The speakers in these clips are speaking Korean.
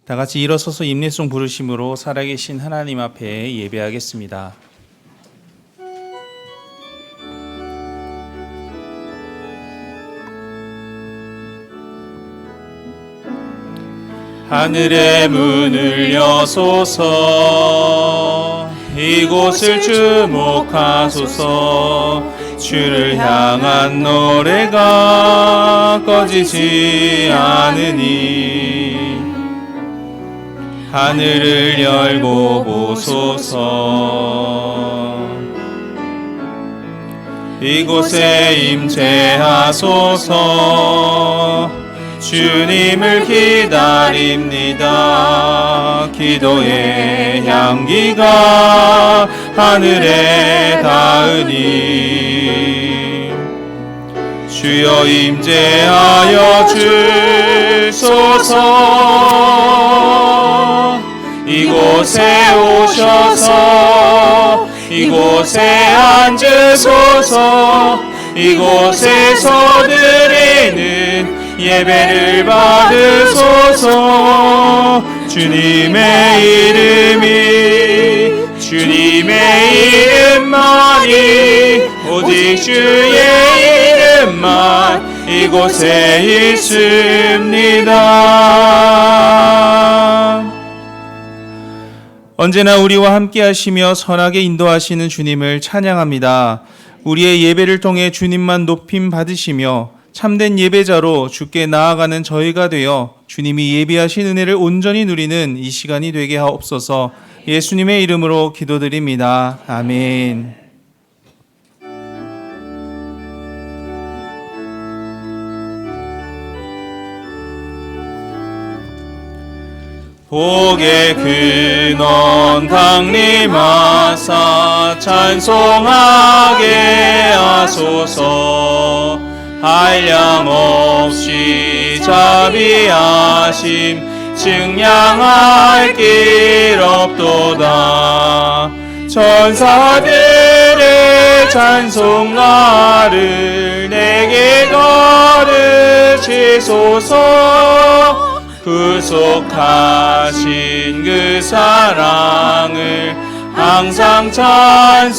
다 같이 일어서서 임례송 부르심으로 살아계신 하나님 앞에 예배하겠습니다. 하늘의 문을 여소서, 이곳을 주목하소서. 주를 향한 노래가 꺼지지 않으니 하늘을 열고 보소서. 이곳에 임재하소서. 주님을 기다립니다. 기도의 향기가 하늘에 닿으니 주여 임재하여 주소서. 이곳에 오셔서 이곳에 앉으소서. 이곳에서 드리는 예배를 받으소서. 주님의 주님의 이름만이, 오직 주의 이름만 이곳에 있습니다. 언제나 우리와 함께 하시며 선하게 인도하시는 주님을 찬양합니다. 우리의 예배를 통해 주님만 높임 받으시며 참된 예배자로 주께 나아가는 저희가 되어 주님이 예비하신 은혜를 온전히 누리는 이 시간이 되게 하옵소서. 예수님의 이름으로 기도드립니다. 아멘. 복의 근원 강림하사 찬송하게 하소서. 한량없이 자비하심 증량할 길 없도다. 천사들의 찬송가를 내게 거르시소서. 구속하신 그 사랑을 항상 찬송합니다.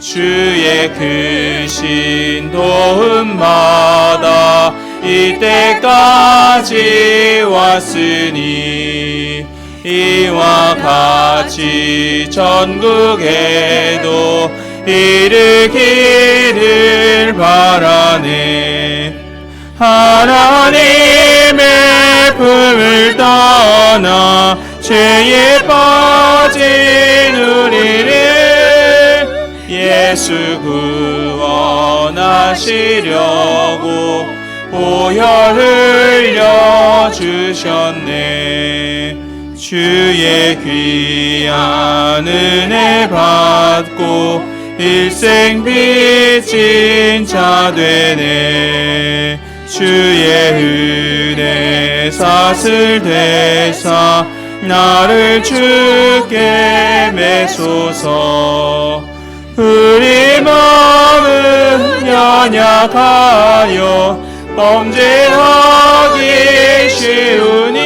주의 크신 도움마다 이때까지 왔으니 이와 같이 전국에도 이르기를 바라네. 하나님의 품을 떠나 죄에 빠진 우리를 예수 구원하시려고 보혈 흘려 주셨네. 주의 귀한 은혜 받고 일생 빚진 자 되네. 주의 은혜 사슬 되사 나를 주께 매소서. 우리 마음은 연약하여 범죄하기 쉬우니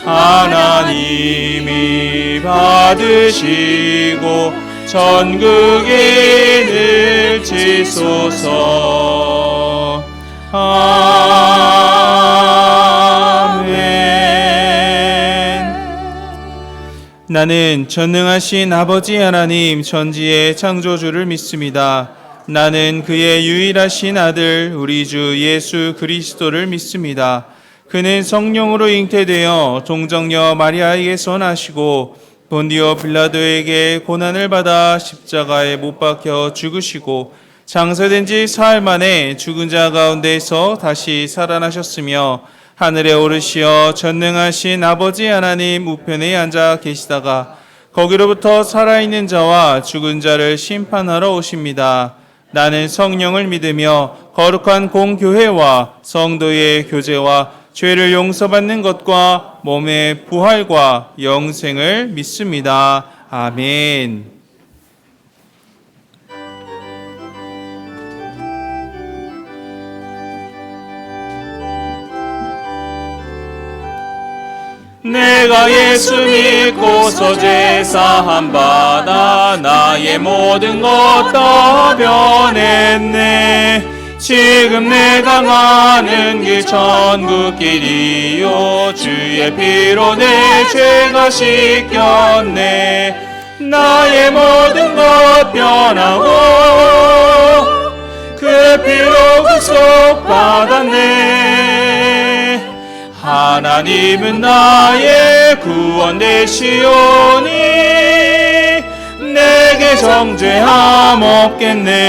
하나님이 받으시고 전국인을 지소서. 아멘. 나는 전능하신 아버지 하나님 천지의 창조주를 믿습니다. 나는 그의 유일하신 아들 우리 주 예수 그리스도를 믿습니다. 그는 성령으로 잉태되어 동정녀 마리아에게서 나시고 본디오 빌라도에게 고난을 받아 십자가에 못 박혀 죽으시고 장사된 지 사흘 만에 죽은 자 가운데서 다시 살아나셨으며 하늘에 오르시어 전능하신 아버지 하나님 우편에 앉아 계시다가 거기로부터 살아있는 자와 죽은 자를 심판하러 오십니다. 나는 성령을 믿으며 거룩한 공교회와 성도의 교제와 죄를 용서받는 것과 몸의 부활과 영생을 믿습니다. 아멘. 내가 예수 믿고서 제사함 받아 나의 모든 것 다 변했네. 지금 내가 가는 길 천국길이요 주의 피로 내 죄가 씻겼네. 나의 모든 것 변하고 그 피로 구속받았네. 하나님은 나의 구원 되시오니 내게 정죄함 없겠네.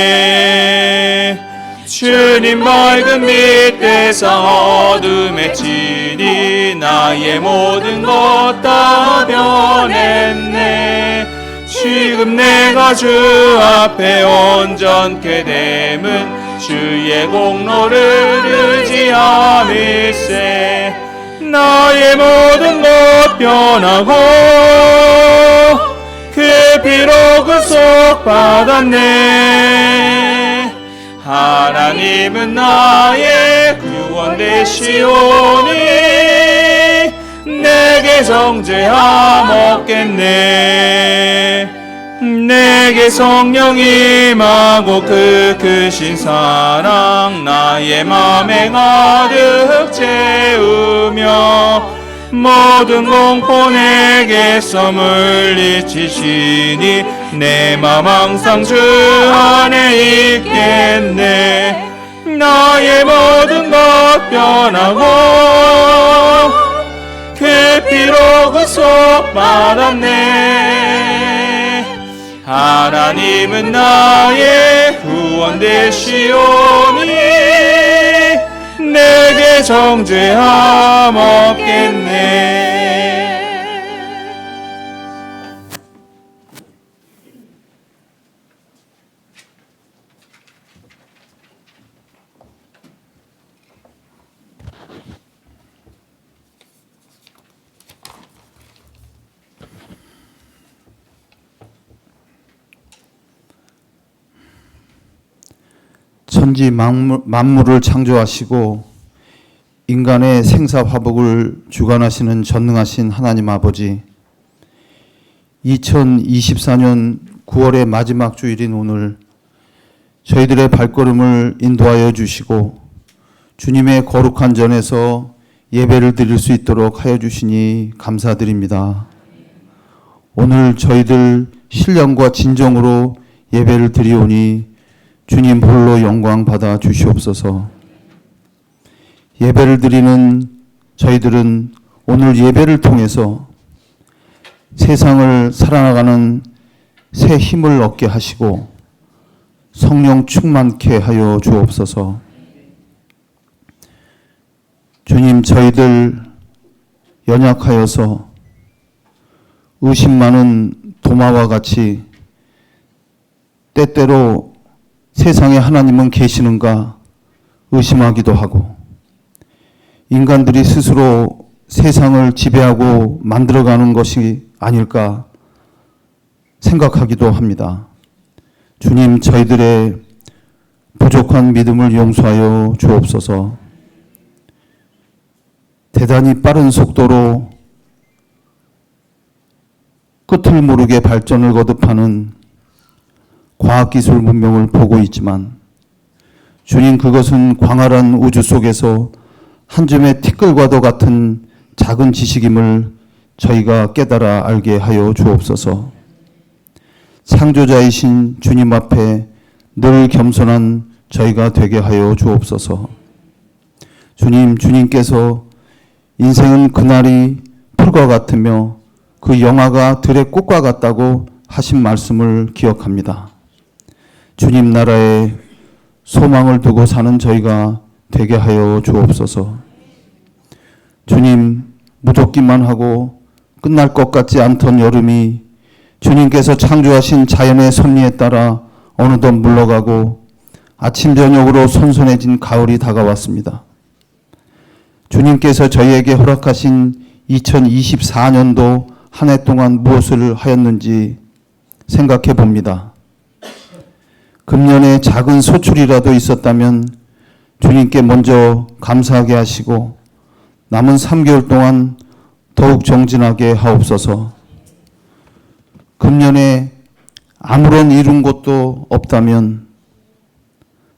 주님 밝은 빛 대상 어둠에 치니 나의 모든 것 다 변했네. 지금 내가 주 앞에 온전케 됨은 주의 공로를 의지함일세. 나의 모든 것 변하고 그 피로 구속받았네. 하나님은 나의 구원 되시오니 내게 정죄함 없겠네. 내게 성령 임하고 그 크신 사랑 나의 맘에 가득 채우며 모든 공포 내게서 물리치시니 내 맘 항상 주 안에 있겠네. 나의 모든 것 변하고 그 피로 구속받았네. 하나님은 나의 구원 되시오니 내게 정죄함 없겠네. 천지 만물을 창조하시고 인간의 생사화복을 주관하시는 전능하신 하나님 아버지, 2024년 9월의 마지막 주일인 오늘 저희들의 발걸음을 인도하여 주시고 주님의 거룩한 전에서 예배를 드릴 수 있도록 하여 주시니 감사드립니다. 오늘 저희들 신령과 진정으로 예배를 드리오니 주님 홀로 영광 받아 주시옵소서. 예배를 드리는 저희들은 오늘 예배를 통해서 세상을 살아나가는 새 힘을 얻게 하시고 성령 충만케 하여 주옵소서. 주님, 저희들 연약하여서 의심 많은 도마와 같이 때때로 세상에 하나님은 계시는가 의심하기도 하고 인간들이 스스로 세상을 지배하고 만들어가는 것이 아닐까 생각하기도 합니다. 주님, 저희들의 부족한 믿음을 용서하여 주옵소서. 대단히 빠른 속도로 끝을 모르게 발전을 거듭하는 과학기술 문명을 보고 있지만 주님, 그것은 광활한 우주 속에서 한 줌의 티끌과도 같은 작은 지식임을 저희가 깨달아 알게 하여 주옵소서. 창조자이신 주님 앞에 늘 겸손한 저희가 되게 하여 주옵소서. 주님, 주님께서 인생은 그날이 풀과 같으며 그 영화가 들의 꽃과 같다고 하신 말씀을 기억합니다. 주님 나라에 소망을 두고 사는 저희가 되게 하여 주옵소서. 주님, 무덥기만 하고 끝날 것 같지 않던 여름이 주님께서 창조하신 자연의 섭리에 따라 어느덧 물러가고 아침 저녁으로 선선해진 가을이 다가왔습니다. 주님께서 저희에게 허락하신 2024년도 한 해 동안 무엇을 하였는지 생각해 봅니다. 금년에 작은 소출이라도 있었다면 주님께 먼저 감사하게 하시고 남은 3개월 동안 더욱 정진하게 하옵소서. 금년에 아무런 이룬 것도 없다면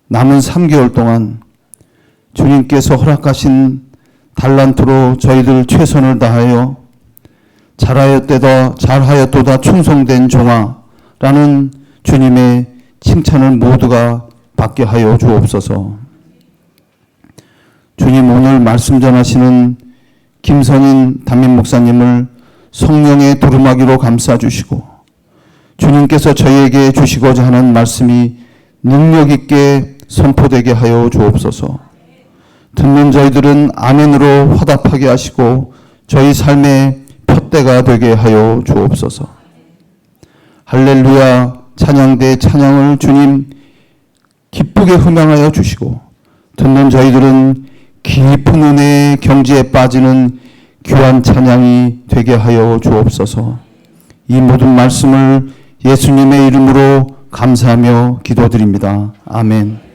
남은 3개월 동안 주님께서 허락하신 달란트로 저희들 최선을 다하여 잘하였도다 충성된 종아라는 주님의 칭찬을 모두가 받게 하여 주옵소서. 주님, 오늘 말씀 전하시는 김선인 담임 목사님을 성령의 두루마기로 감싸주시고 주님께서 저희에게 주시고자 하는 말씀이 능력 있게 선포되게 하여 주옵소서. 듣는 저희들은 아멘으로 화답하게 하시고 저희 삶의 푯대가 되게 하여 주옵소서. 할렐루야 찬양대 찬양을 주님 기쁘게 흥망하여 주시고 듣는 저희들은 깊은 은혜의 경지에 빠지는 귀한 찬양이 되게 하여 주옵소서. 이 모든 말씀을 예수님의 이름으로 감사하며 기도드립니다. 아멘.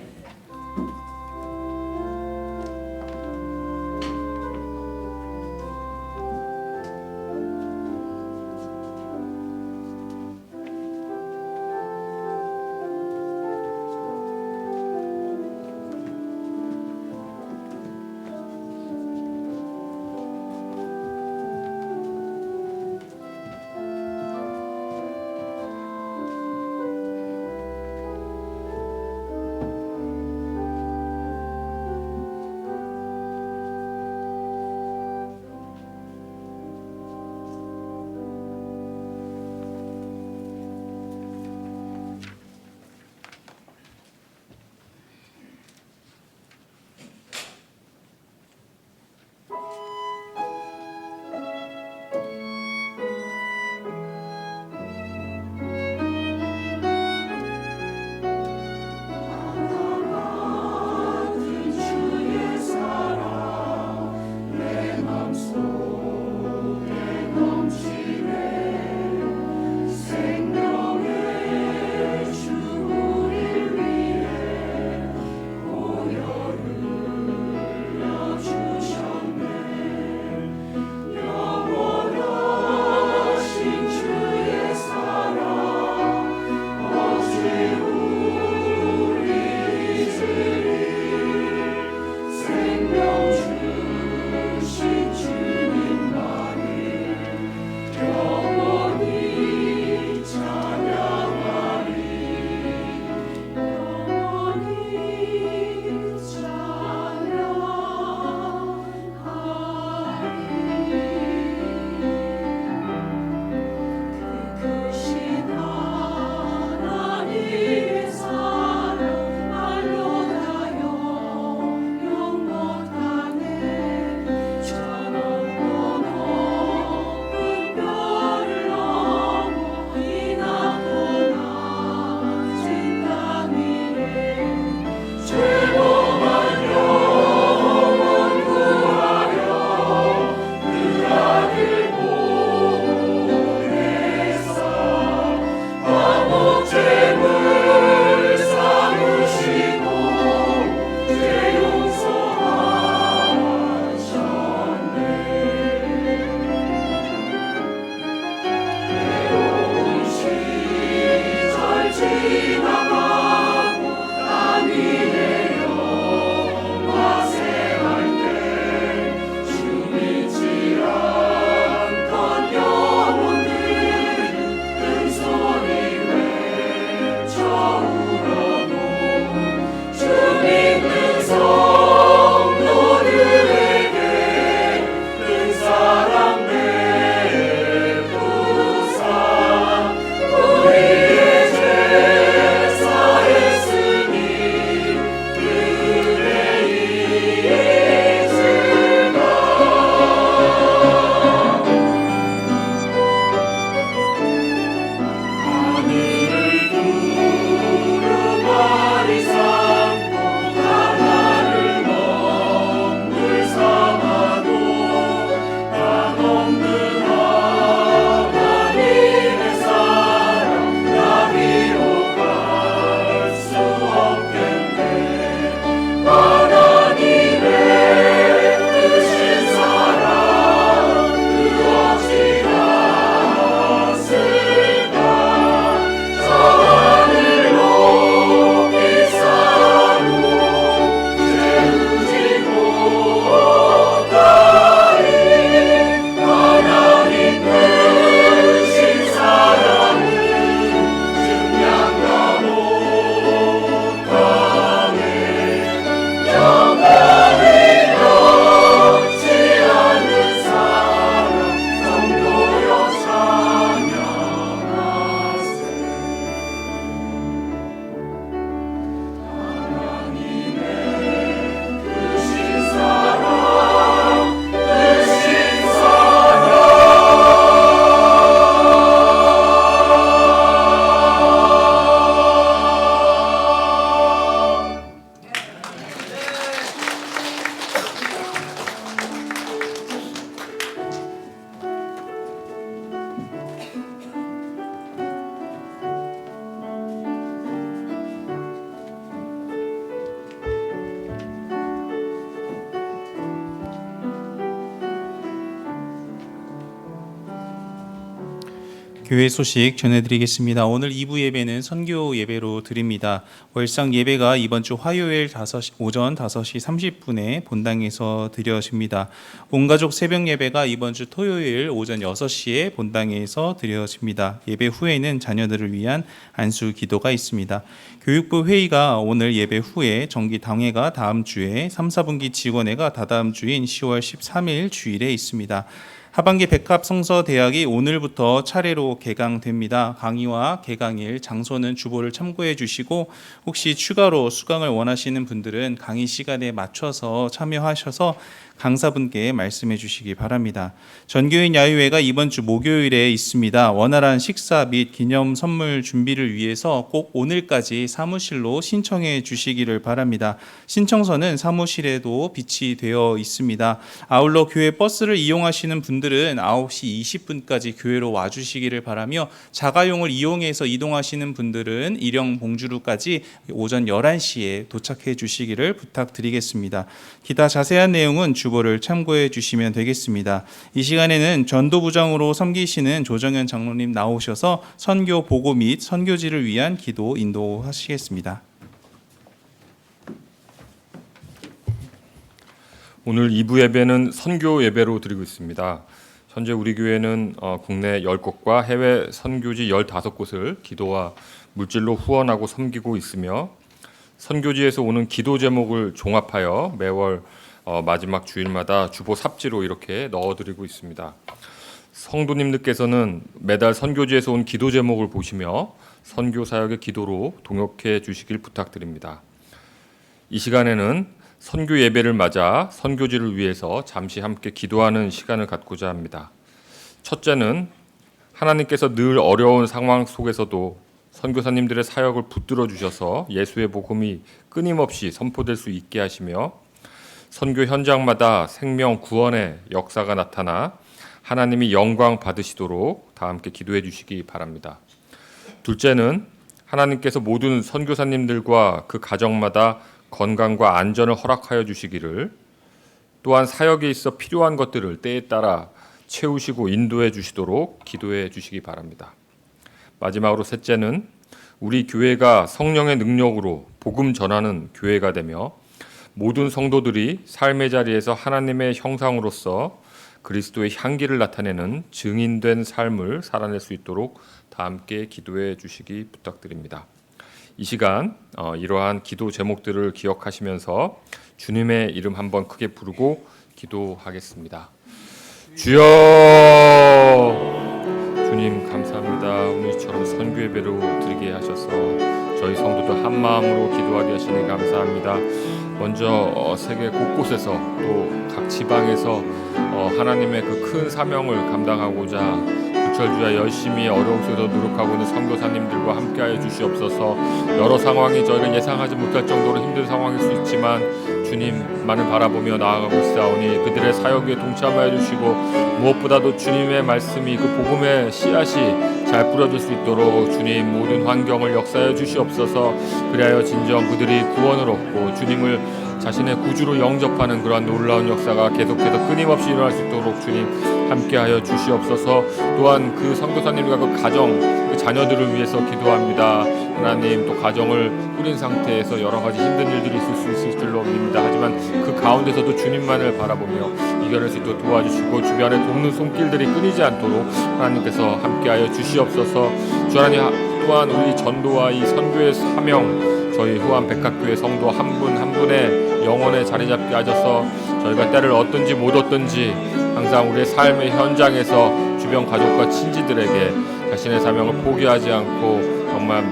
교회 소식 전해드리겠습니다. 오늘 2부 예배는 선교 예배로 드립니다. 월상 예배가 이번 주 화요일 오전 5시 30분에 본당에서 드려집니다. 온가족 새벽 예배가 이번 주 토요일 오전 6시에 본당에서 드려집니다. 예배 후에는 자녀들을 위한 안수 기도가 있습니다. 교육부 회의가 오늘 예배 후에 정기 당회가 다음 주에 3, 4분기 직원회가 다다음 주인 10월 13일 주일에 있습니다. 하반기 백합성서대학이 오늘부터 차례로 개강됩니다. 강의와 개강일, 장소는 주보를 참고해 주시고 혹시 추가로 수강을 원하시는 분들은 강의 시간에 맞춰서 참여하셔서 강사분께 말씀해 주시기 바랍니다. 전교인 야유회가 이번 주 목요일에 있습니다. 원활한 식사 및 기념 선물 준비를 위해서 꼭 오늘까지 사무실로 신청해 주시기를 바랍니다. 신청서는 사무실에도 비치되어 있습니다. 아울러 교회 버스를 이용하시는 분들은 9시 20분까지 교회로 와주시기를 바라며 자가용을 이용해서 이동하시는 분들은 일영 봉주루까지 오전 11시에 도착해 주시기를 부탁드리겠습니다. 기타 자세한 내용은 주보를 참고해 주시면 되겠습니다. 이 시간에는 전도부장으로 섬기시는 조정현 장로님 나오셔서 선교 보고 및 선교지를 위한 기도 인도하시겠습니다. 오늘 2부 예배는 선교 예배로 드리고 있습니다. 현재 우리 교회는 국내 10곳과 해외 선교지 15곳을 기도와 물질로 후원하고 섬기고 있으며 선교지에서 오는 기도 제목을 종합하여 매월 마지막 주일마다 주보 삽지로 이렇게 넣어드리고 있습니다. 성도님들께서는 매달 선교지에서 온 기도 제목을 보시며 선교 사역의 기도로 동역해 주시길 부탁드립니다. 이 시간에는 선교 예배를 맞아 선교지를 위해서 잠시 함께 기도하는 시간을 갖고자 합니다. 첫째는 하나님께서 늘 어려운 상황 속에서도 선교사님들의 사역을 붙들어 주셔서 예수의 복음이 끊임없이 선포될 수 있게 하시며 선교 현장마다 생명 구원의 역사가 나타나 하나님이 영광 받으시도록 다 함께 기도해 주시기 바랍니다. 둘째는 하나님께서 모든 선교사님들과 그 가정마다 건강과 안전을 허락하여 주시기를, 또한 사역에 있어 필요한 것들을 때에 따라 채우시고 인도해 주시도록 기도해 주시기 바랍니다. 마지막으로 셋째는 우리 교회가 성령의 능력으로 복음 전하는 교회가 되며 모든 성도들이 삶의 자리에서 하나님의 형상으로서 그리스도의 향기를 나타내는 증인된 삶을 살아낼 수 있도록 다 함께 기도해 주시기 부탁드립니다. 이 시간 이러한 기도 제목들을 기억하시면서 주님의 이름 한번 크게 부르고 기도하겠습니다. 주여, 주님 감사합니다. 오늘처럼 선교 예배로 드리게 하셔서 저희 성도들 한 마음으로 기도하게 하시니 감사합니다. 먼저 세계 곳곳에서 또 각 지방에서 하나님의 그 큰 사명을 감당하고자 부철주야 열심히 어려움 속에서 노력하고 있는 선교사님들과 함께하여 주시옵소서. 여러 상황이 저희가 예상하지 못할 정도로 힘든 상황일 수 있지만 주님만을 바라보며 나아가고 있사오니 그들의 사역에 동참하여 주시고 무엇보다도 주님의 말씀이 그 복음의 씨앗이 잘 뿌려질 수 있도록 주님 모든 환경을 역사하여 주시옵소서. 그리하여 진정 그들이 구원을 얻고 주님을 자신의 구주로 영접하는 그러한 놀라운 역사가 계속해서 끊임없이 일어날 수 있도록 주님 함께하여 주시옵소서. 또한 그 선교사님과 그 가정, 그 자녀들을 위해서 기도합니다. 하나님, 또 가정을 꾸린 상태에서 여러 가지 힘든 일들이 있을 수 있을 줄로 믿습니다. 하지만 그 가운데서도 주님만을 바라보며 이겨낼 수 있도록 도와주시고 주변에 돕는 손길들이 끊이지 않도록 하나님께서 함께하여 주시옵소서. 주 하나님, 또한 우리 전도와 이 선교의 사명, 저희 후암 백합교회 성도 한 분 한 분의 영혼에 자리 잡게 하셔서 저희가 때를 얻든지 못 얻든지 항상 우리의 삶의 현장에서 주변 가족과 친지들에게 자신의 사명을 포기하지 않고 정말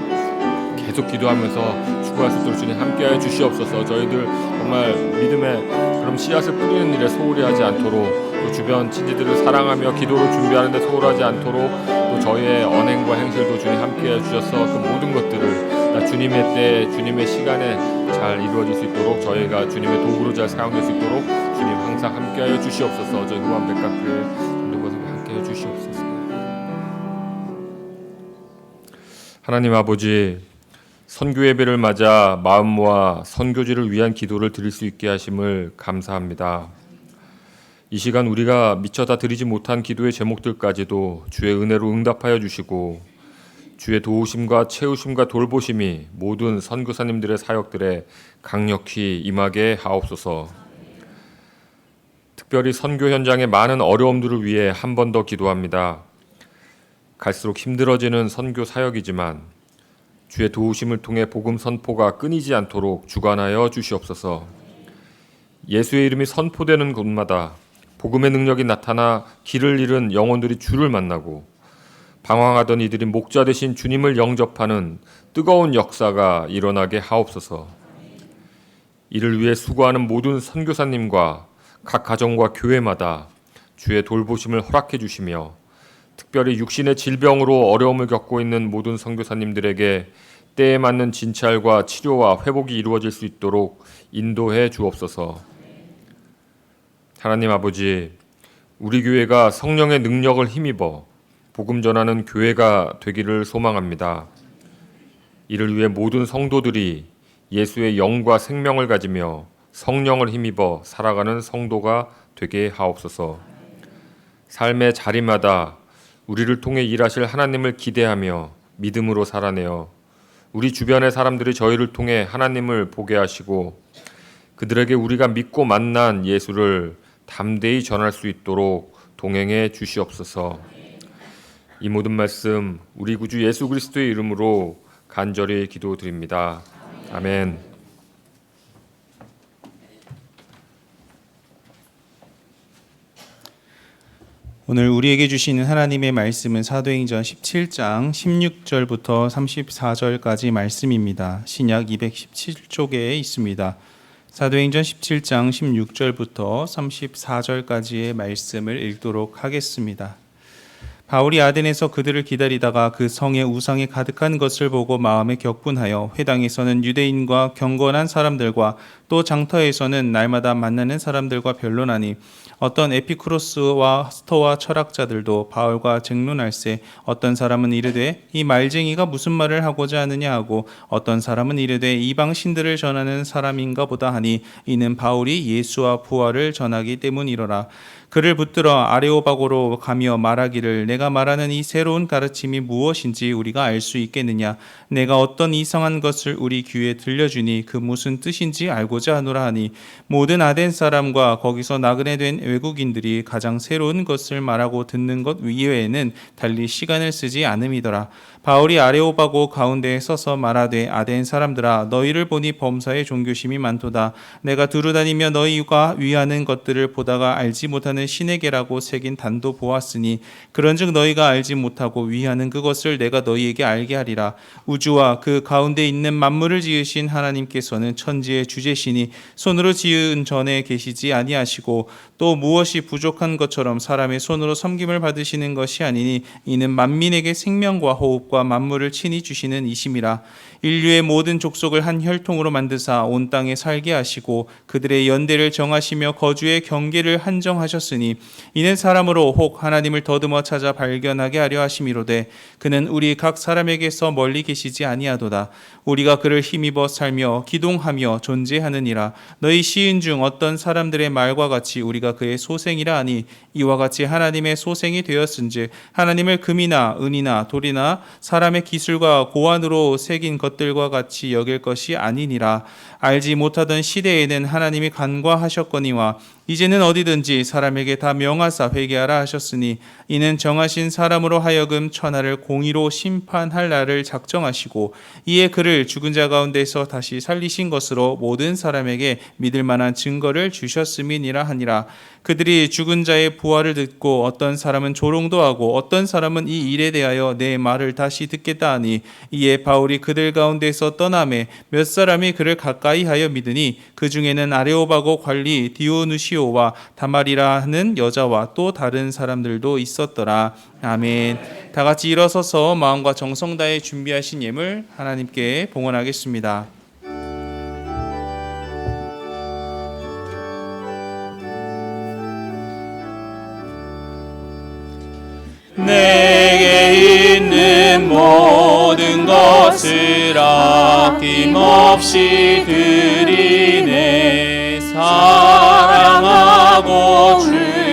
계속 기도하면서 추구할 수 있도록 주님 함께하여 주시옵소서. 저희들 정말 믿음의 그런 씨앗을 뿌리는 일에 소홀히 하지 않도록, 또 주변 친지들을 사랑하며 기도를 준비하는 데 소홀하지 않도록, 또 저희의 언행과 행실도 주님 함께해 주셔서 그 모든 것들을 다 주님의 때에 주님의 시간에 잘 이루어질 수 있도록 저희가 주님의 도구로 잘 사용될 수 있도록 주님 항상 함께하여 주시옵소서. 저희 후암 백합교회 전도부장과 함께해 주시옵소서. 하나님 아버지, 선교 예배를 맞아 마음 모아 선교지를 위한 기도를 드릴 수 있게 하심을 감사합니다. 이 시간 우리가 미처 다 드리지 못한 기도의 제목들까지도 주의 은혜로 응답하여 주시고 주의 도우심과 채우심과 돌보심이 모든 선교사님들의 사역들에 강력히 임하게 하옵소서. 특별히 선교 현장의 많은 어려움들을 위해 한 번 더 기도합니다. 갈수록 힘들어지는 선교 사역이지만 주의 도우심을 통해 복음 선포가 끊이지 않도록 주관하여 주시옵소서. 예수의 이름이 선포되는 곳마다 복음의 능력이 나타나 길을 잃은 영혼들이 주를 만나고 방황하던 이들이 목자 되신 주님을 영접하는 뜨거운 역사가 일어나게 하옵소서. 이를 위해 수고하는 모든 선교사님과 각 가정과 교회마다 주의 돌보심을 허락해 주시며 특별히 육신의 질병으로 어려움을 겪고 있는 모든 선교사님들에게 때에 맞는 진찰과 치료와 회복이 이루어질 수 있도록 인도해 주옵소서. 하나님 아버지, 우리 교회가 성령의 능력을 힘입어 복음 전하는 교회가 되기를 소망합니다. 이를 위해 모든 성도들이 예수의 영과 생명을 가지며 성령을 힘입어 살아가는 성도가 되게 하옵소서. 삶의 자리마다 우리를 통해 일하실 하나님을 기대하며 믿음으로 살아내어 우리 주변의 사람들이 저희를 통해 하나님을 보게 하시고 그들에게 우리가 믿고 만난 예수를 담대히 전할 수 있도록 동행해 주시옵소서. 이 모든 말씀 우리 구주 예수 그리스도의 이름으로 간절히 기도드립니다. 아멘. 오늘 우리에게 주시는 하나님의 말씀은 사도행전 17장 16절부터 34절까지 말씀입니다. 신약 217쪽에 있습니다. 사도행전 17장 16절부터 34절까지의 말씀을 읽도록 하겠습니다. 바울이 아덴에서 그들을 기다리다가 그 성에 우상이 가득한 것을 보고 마음에 격분하여 회당에서는 유대인과 경건한 사람들과 또 장터에서는 날마다 만나는 사람들과 변론하니 어떤 에피쿠로스와 스토아 철학자들도 바울과 쟁론할세 어떤 사람은 이르되 이 말쟁이가 무슨 말을 하고자 하느냐 하고 어떤 사람은 이르되 이방 신들을 전하는 사람인가 보다 하니 이는 바울이 예수와 부활을 전하기 때문이로라. 그를 붙들어 아레오바고로 가며 말하기를 내가 말하는 이 새로운 가르침이 무엇인지 우리가 알 수 있겠느냐. 내가 어떤 이상한 것을 우리 귀에 들려주니 그 무슨 뜻인지 알고자 하노라 하니 모든 아덴 사람과 거기서 나그네 된 외국인들이 가장 새로운 것을 말하고 듣는 것 이외에는 달리 시간을 쓰지 않음이더라. 바울이 아레오바고 가운데에 서서 말하되 아덴 사람들아 너희를 보니 범사에 종교심이 많도다. 내가 두루다니며 너희가 위하는 것들을 보다가 알지 못하는 신에게라고 새긴 단도 보았으니 그런즉 너희가 알지 못하고 위하는 그것을 내가 너희에게 알게 하리라. 우주와 그 가운데 있는 만물을 지으신 하나님께서는 천지의 주제시니 손으로 지은 전에 계시지 아니하시고 또 무엇이 부족한 것처럼 사람의 손으로 섬김을 받으시는 것이 아니니 이는 만민에게 생명과 호흡과 만물을 친히 주시는 이심이라. 인류의 모든 족속을 한 혈통으로 만드사 온 땅에 살게 하시고 그들의 연대를 정하시며 거주의 경계를 한정하셨으니 이는 사람으로 혹 하나님을 더듬어 찾아 발견하게 하려 하심이로되 그는 우리 각 사람에게서 멀리 계시지 아니하도다. 우리가 그를 힘입어 살며 기동하며 존재하느니라. 너희 시인 중 어떤 사람들의 말과 같이 우리가 그의 소생이라 하니 이와 같이 하나님의 소생이 되었은즉 하나님을 금이나 은이나 돌이나 사람의 기술과 고안으로 새긴 것들과 같이 여길 것이 아니니라. 알지 못하던 시대에는 하나님이 간과하셨거니와 이제는 어디든지 사람에게 다 명하사 회개하라 하셨으니 이는 정하신 사람으로 하여금 천하를 공의로 심판할 날을 작정하시고 이에 그를 죽은 자 가운데서 다시 살리신 것으로 모든 사람에게 믿을 만한 증거를 주셨음이니라 하니라. 그들이 죽은 자의 부활을 듣고 어떤 사람은 조롱도 하고 어떤 사람은 이 일에 대하여 내 말을 다시 듣겠다 하니 이에 바울이 그들 가운데서 떠나매 몇 사람이 그를 가까이 하여 믿으니 그 중에는 아레오바고 관리 디오누시오와 다말이라 하는 여자와 또 다른 사람들도 있었더라. 아멘. 다 같이 일어서서 마음과 정성 다해 준비하신 예물 하나님께 봉헌하겠습니다. 내게 있는 모든 것을 아낌없이 드리네. 사랑하고 주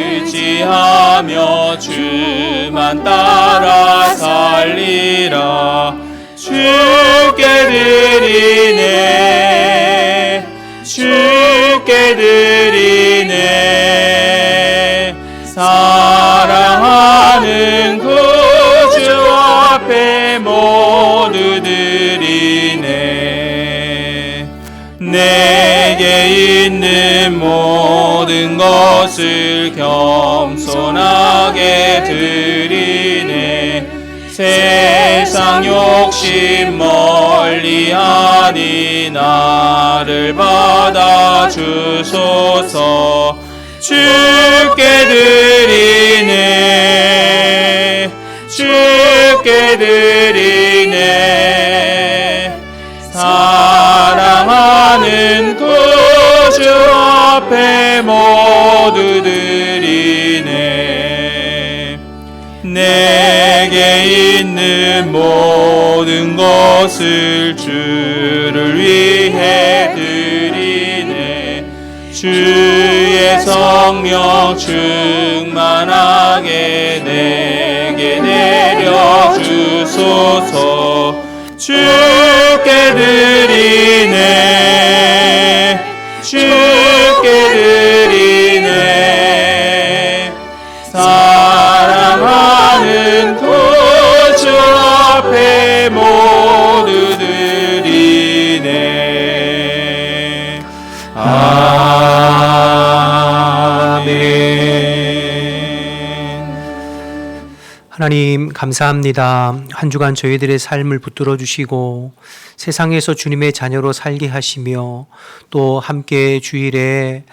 멀리하며 주만 따라 살리라. 주께 드리네, 주께 드리네. 사랑하는 구주 앞에 모두 드리네. 내게 있는 모든 것을 겸손하게 드리네. 세상 욕심 멀리하니 나를 받아 주소서. 주께 드리네, 주께 드리네. 사랑하는 구주 앞에 모두 드리네. 내게 있는 모든 것을 주를 위해 드리네. 주의 성령 충만하게 내게 내려주소서. 주께 드리네, 주께 드리네. 사랑하는 구주 앞에 모두 드리네. 하나님 감사합니다. 한 주간 저희들의 삶을 붙들어 주시고 세상에서 주님의 자녀로 살게 하시며 또 함께 주일에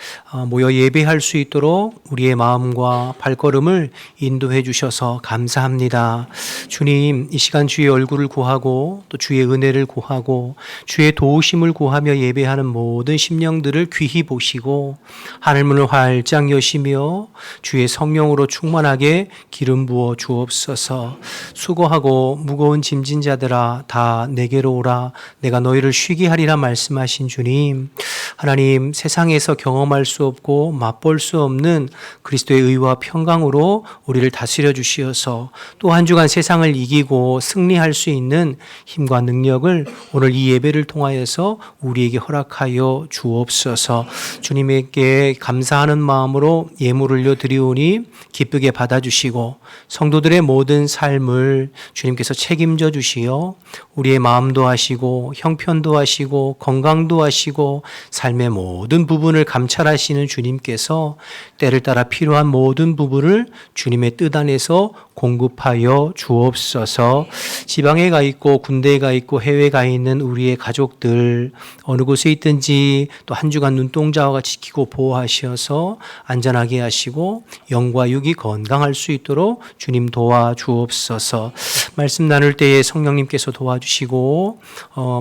모여 예배할 수 있도록 우리의 마음과 발걸음을 인도해 주셔서 감사합니다. 주님, 이 시간 주의 얼굴을 구하고 또 주의 은혜를 구하고 주의 도우심을 구하며 예배하는 모든 심령들을 귀히 보시고 하늘문을 활짝 여시며 주의 성령으로 충만하게 기름 부어 주옵소서. 수고하고 무거운 짐진 자들아 다 내게로 오라, 내가 너희를 쉬게 하리라 말씀하신 주님, 하나님 세상에서 경험할 수 없고 맛볼 수 없는 그리스도의 의와 평강으로 우리를 다스려 주시어서 또 한 주간 세상을 이기고 승리할 수 있는 힘과 능력을 오늘 이 예배를 통하여서 우리에게 허락하여 주옵소서. 주님에게 감사하는 마음으로 예물을 올려드리오니 기쁘게 받아주시고 성도들의 모든 삶을 주님께서 책임져 주시어 우리의 마음도 하시고 형편도 하시고 건강도 하시고 삶의 모든 부분을 감찰하시는 주님께서 때를 따라 필요한 모든 부분을 주님의 뜻 안에서 공급하여 주옵소서. 지방에 가 있고 군대에 가 있고 해외에 가 있는 우리의 가족들 어느 곳에 있든지 또 한 주간 눈동자와 같이 지키고 보호하셔서 안전하게 하시고 영과 육이 건강할 수 있도록 주님 도와주옵소서. 말씀 나눌 때에 성령님께서 도와주시고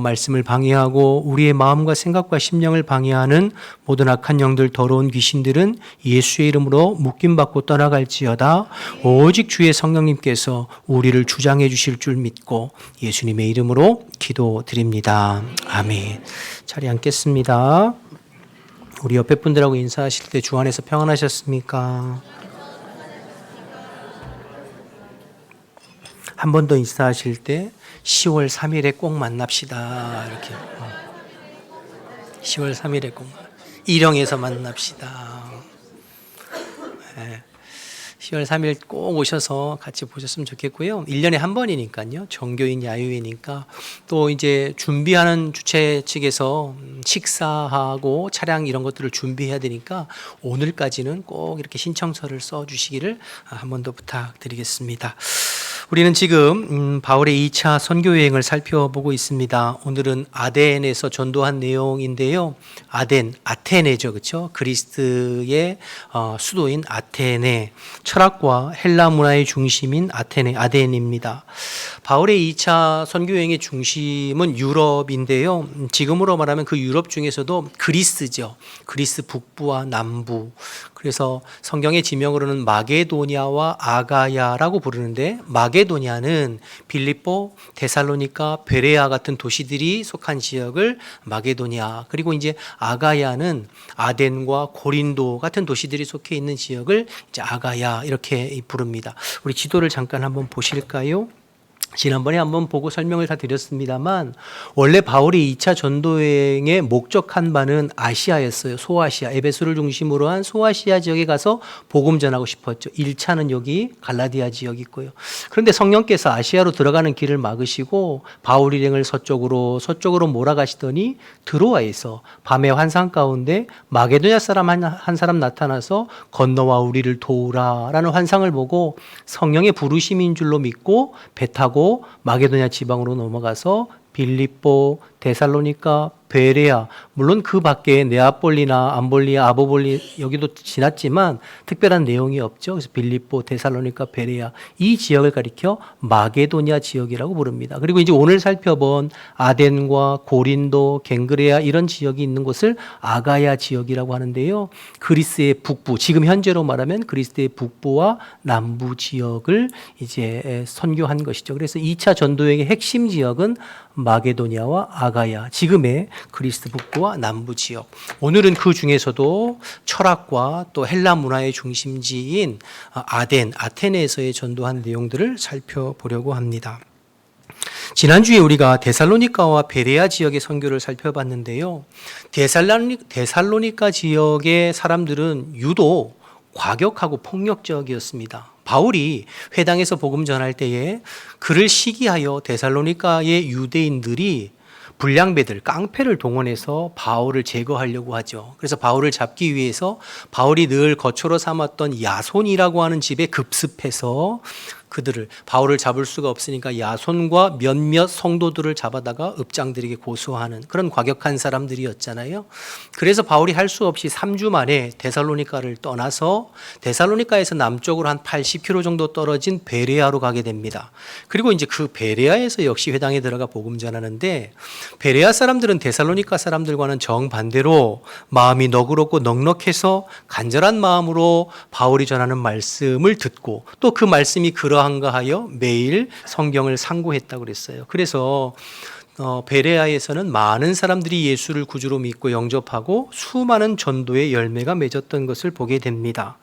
말씀을 방해하고 우리의 마음과 생각과 심령을 방해하는 모든 악한 영들 더러운 귀신들은 예수의 이름으로 묶임받고 떠나갈지어다. 오직 주의 성령님께서 우리를 주장해 주실 줄 믿고 예수님의 이름으로 기도드립니다. 아멘. 자리 앉겠습니다. 우리 옆에 분들하고 인사하실 때 주 안에서 평안하셨습니까? 한 번 더 인사하실 때 10월 3일에 꼭 만납시다. 이렇게 10월 3일에 꼭 일영에서 만납시다. 네. 10월 3일 꼭 오셔서 같이 보셨으면 좋겠고요. 1년에 한 번이니까요. 정교인 야유회니까 또 이제 준비하는 주최 측에서 식사하고 차량 이런 것들을 준비해야 되니까 오늘까지는 꼭 이렇게 신청서를 써주시기를 한 번 더 부탁드리겠습니다. 우리는 지금 바울의 2차 선교 여행을 살펴보고 있습니다. 오늘은 아덴에서 전도한 내용인데요. 아테네죠, 그렇죠? 그리스의 수도인 아테네, 철학과 헬라 문화의 중심인 아덴입니다. 바울의 2차 선교 여행의 중심은 유럽인데요. 지금으로 말하면 그 유럽 중에서도 그리스죠. 그리스 북부와 남부. 그래서 성경의 지명으로는 마게도니아와 아가야라고 부르는데 마게도냐는 빌립보, 데살로니가, 베레아 같은 도시들이 속한 지역을 마게도냐, 그리고 이제 아가야는 아덴과 고린도 같은 도시들이 속해 있는 지역을 이제 아가야 이렇게 부릅니다. 우리 지도를 잠깐 한번 보실까요? 지난번에 한번 보고 설명을 다 드렸습니다만 원래 바울이 2차 전도여행에 목적한 바는 아시아였어요. 소아시아, 에베소를 중심으로 한 소아시아 지역에 가서 복음 전하고 싶었죠. 1차는 여기 갈라디아 지역이 있고요. 그런데 성령께서 아시아로 들어가는 길을 막으시고 바울 일행을 서쪽으로 몰아가시더니 드로아에서 밤의 환상 가운데 마게도냐 사람 한 사람 나타나서 건너와 우리를 도우라라는 환상을 보고 성령의 부르심인 줄로 믿고 배 타고 마게도냐 지방으로 넘어가서 빌립보, 데살로니가, 베레아, 물론 그 밖에 네아폴리나 암볼리아, 아보볼리 여기도 지났지만 특별한 내용이 없죠. 그래서 빌립보, 데살로니가, 베레아 이 지역을 가리켜 마게도냐 지역이라고 부릅니다. 그리고 이제 오늘 살펴본 아덴과 고린도, 갱그레아 이런 지역이 있는 곳을 아가야 지역이라고 하는데요. 그리스의 북부, 지금 현재로 말하면 그리스의 북부와 남부 지역을 이제 선교한 것이죠. 그래서 2차 전도여행의 핵심 지역은 마게도냐와 아가야, 지금의 그리스 북부와 남부 지역. 오늘은 그 중에서도 철학과 또 헬라 문화의 중심지인 아테네에서의 전도한 내용들을 살펴보려고 합니다. 지난주에 우리가 데살로니가와 베레아 지역의 선교를 살펴봤는데요. 데살로니가 지역의 사람들은 유독 과격하고 폭력적이었습니다. 바울이 회당에서 복음 전할 때에 그를 시기하여 데살로니가의 유대인들이 불량배들, 깡패를 동원해서 바울을 제거하려고 하죠. 그래서 바울을 잡기 위해서 바울이 늘 거처로 삼았던 야손이라고 하는 집에 급습해서 바울을 잡을 수가 없으니까 야손과 몇몇 성도들을 잡아다가 읍장들에게 고소하는 그런 과격한 사람들이었잖아요. 그래서 바울이 할 수 없이 3주 만에 데살로니가를 떠나서 데살로니가에서 남쪽으로 한 80km 정도 떨어진 베레아로 가게 됩니다. 그리고 이제 그 베레아에서 역시 회당에 들어가 복음 전하는데 베레아 사람들은 데살로니가 사람들과는 정반대로 마음이 너그럽고 넉넉해서 간절한 마음으로 바울이 전하는 말씀을 듣고 또 그 말씀이 그러한가 하여 매일 성경을 상고했다고 그랬어요. 그래서 베레아에서는 많은 사람들이 예수를 구주로 믿고 영접하고 수많은 전도의 열매가 맺었던 것을 보게 됩니다.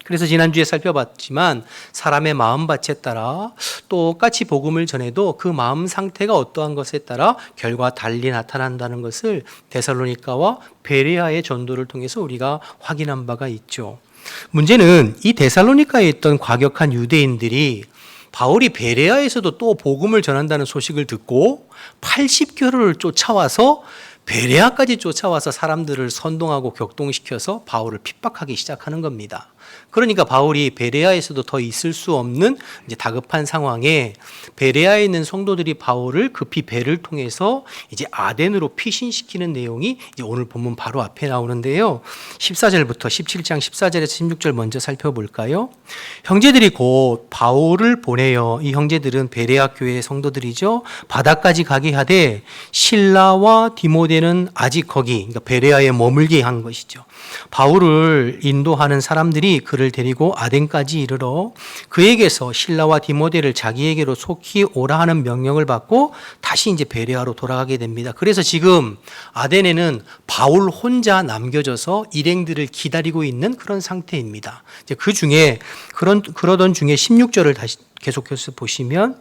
그래서 지난주에 살펴봤지만 사람의 마음밭에 따라 똑같이 복음을 전해도 그 마음 상태가 어떠한 것에 따라 결과 달리 나타난다는 것을 데살로니가와 베레아의 전도를 통해서 우리가 확인한 바가 있죠. 문제는 이 데살로니가에 있던 과격한 유대인들이 바울이 베레아에서도 또 복음을 전한다는 소식을 듣고 80km를 쫓아와서 베레아까지 쫓아와서 사람들을 선동하고 격동시켜서 바울을 핍박하기 시작하는 겁니다. 그러니까 바울이 베레아에서도 더 있을 수 없는 이제 다급한 상황에 베레아에 있는 성도들이 바울을 급히 배를 통해서 이제 아덴으로 피신시키는 내용이 이제 오늘 본문 바로 앞에 나오는데요. 14절부터 17장 14절에서 16절 먼저 살펴볼까요? 형제들이 곧 바울을 보내어, 이 형제들은 베레아 교회의 성도들이죠. 바다까지 가게 하되 실라와 디모데는 아직 거기, 그러니까 베레아에 머물게 한 것이죠. 바울을 인도하는 사람들이 그를 데리고 아덴까지 이르러 그에게서 실라와 디모데를 자기에게로 속히 오라 하는 명령을 받고 다시 이제 베레아로 돌아가게 됩니다. 그래서 지금 아덴에는 바울 혼자 남겨져서 일행들을 기다리고 있는 그런 상태입니다. 이제 그 중에 그러던 중에 16절을 다시 계속해서 보시면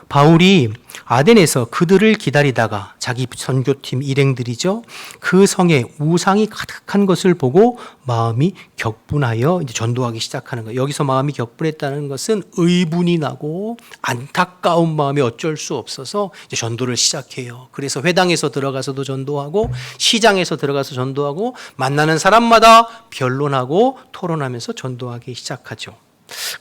바울이 아덴에서 그들을 기다리다가 자기 선교팀 일행들이죠. 그 성에 우상이 가득한 것을 보고 마음이 격분하여 이제 전도하기 시작하는 거예요. 여기서 마음이 격분했다는 것은 의분이 나고 안타까운 마음에 어쩔 수 없어서 이제 전도를 시작해요. 그래서 회당에서 들어가서도 전도하고 시장에서 들어가서 전도하고 만나는 사람마다 변론하고 토론하면서 전도하기 시작하죠.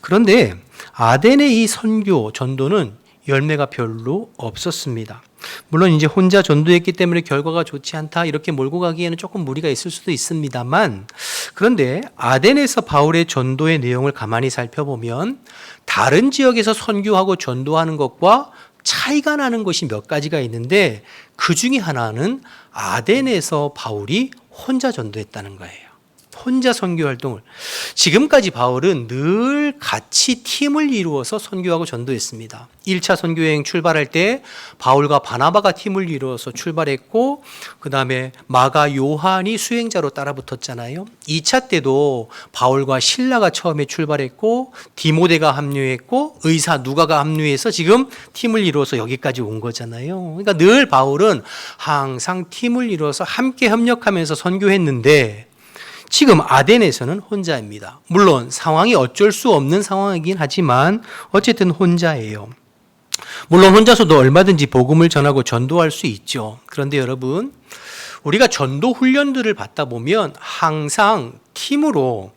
그런데 아덴의 이 선교 전도는 열매가 별로 없었습니다. 물론 이제 혼자 전도했기 때문에 결과가 좋지 않다 이렇게 몰고 가기에는 조금 무리가 있을 수도 있습니다만, 그런데 아덴에서 바울의 전도의 내용을 가만히 살펴보면 다른 지역에서 선교하고 전도하는 것과 차이가 나는 것이 몇 가지가 있는데 그 중에 하나는 아덴에서 바울이 혼자 전도했다는 거예요. 혼자 선교 활동을. 지금까지 바울은 늘 같이 팀을 이루어서 선교하고 전도했습니다. 1차 선교 여행 출발할 때 바울과 바나바가 팀을 이루어서 출발했고, 그 다음에 마가 요한이 수행자로 따라붙었잖아요. 2차 때도 바울과 실라가 처음에 출발했고, 디모데가 합류했고, 의사 누가가 합류해서 지금 팀을 이루어서 여기까지 온 거잖아요. 그러니까 늘 바울은 항상 팀을 이루어서 함께 협력하면서 선교했는데, 지금 아덴에서는 혼자입니다. 물론 상황이 어쩔 수 없는 상황이긴 하지만 어쨌든 혼자예요. 물론 혼자서도 얼마든지 복음을 전하고 전도할 수 있죠. 그런데 여러분, 우리가 전도 훈련들을 받다 보면 항상 팀으로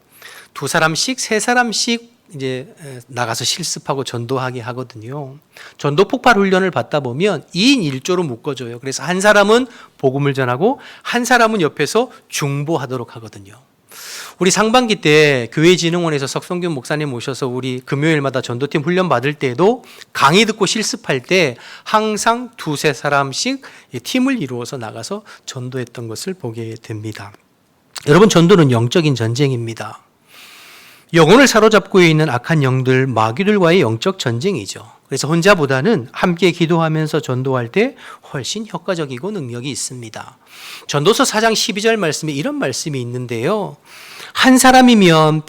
2사람씩, 3사람씩 이제 나가서 실습하고 전도하게 하거든요. 전도 폭발 훈련을 받다 보면 2인 1조로 묶어줘요. 그래서 한 사람은 복음을 전하고 한 사람은 옆에서 중보하도록 하거든요. 우리 상반기 때 교회진흥원에서 석성균 목사님 모셔서 우리 금요일마다 전도팀 훈련 받을 때도 강의 듣고 실습할 때 항상 2-3사람씩 팀을 이루어서 나가서 전도했던 것을 보게 됩니다. 여러분, 전도는 영적인 전쟁입니다. 영혼을 사로잡고 있는 악한 영들, 마귀들과의 영적 전쟁이죠. 그래서 혼자보다는 함께 기도하면서 전도할 때 훨씬 효과적이고 능력이 있습니다. 전도서 4장 12절 말씀에 이런 말씀이 있는데요. 한 사람이면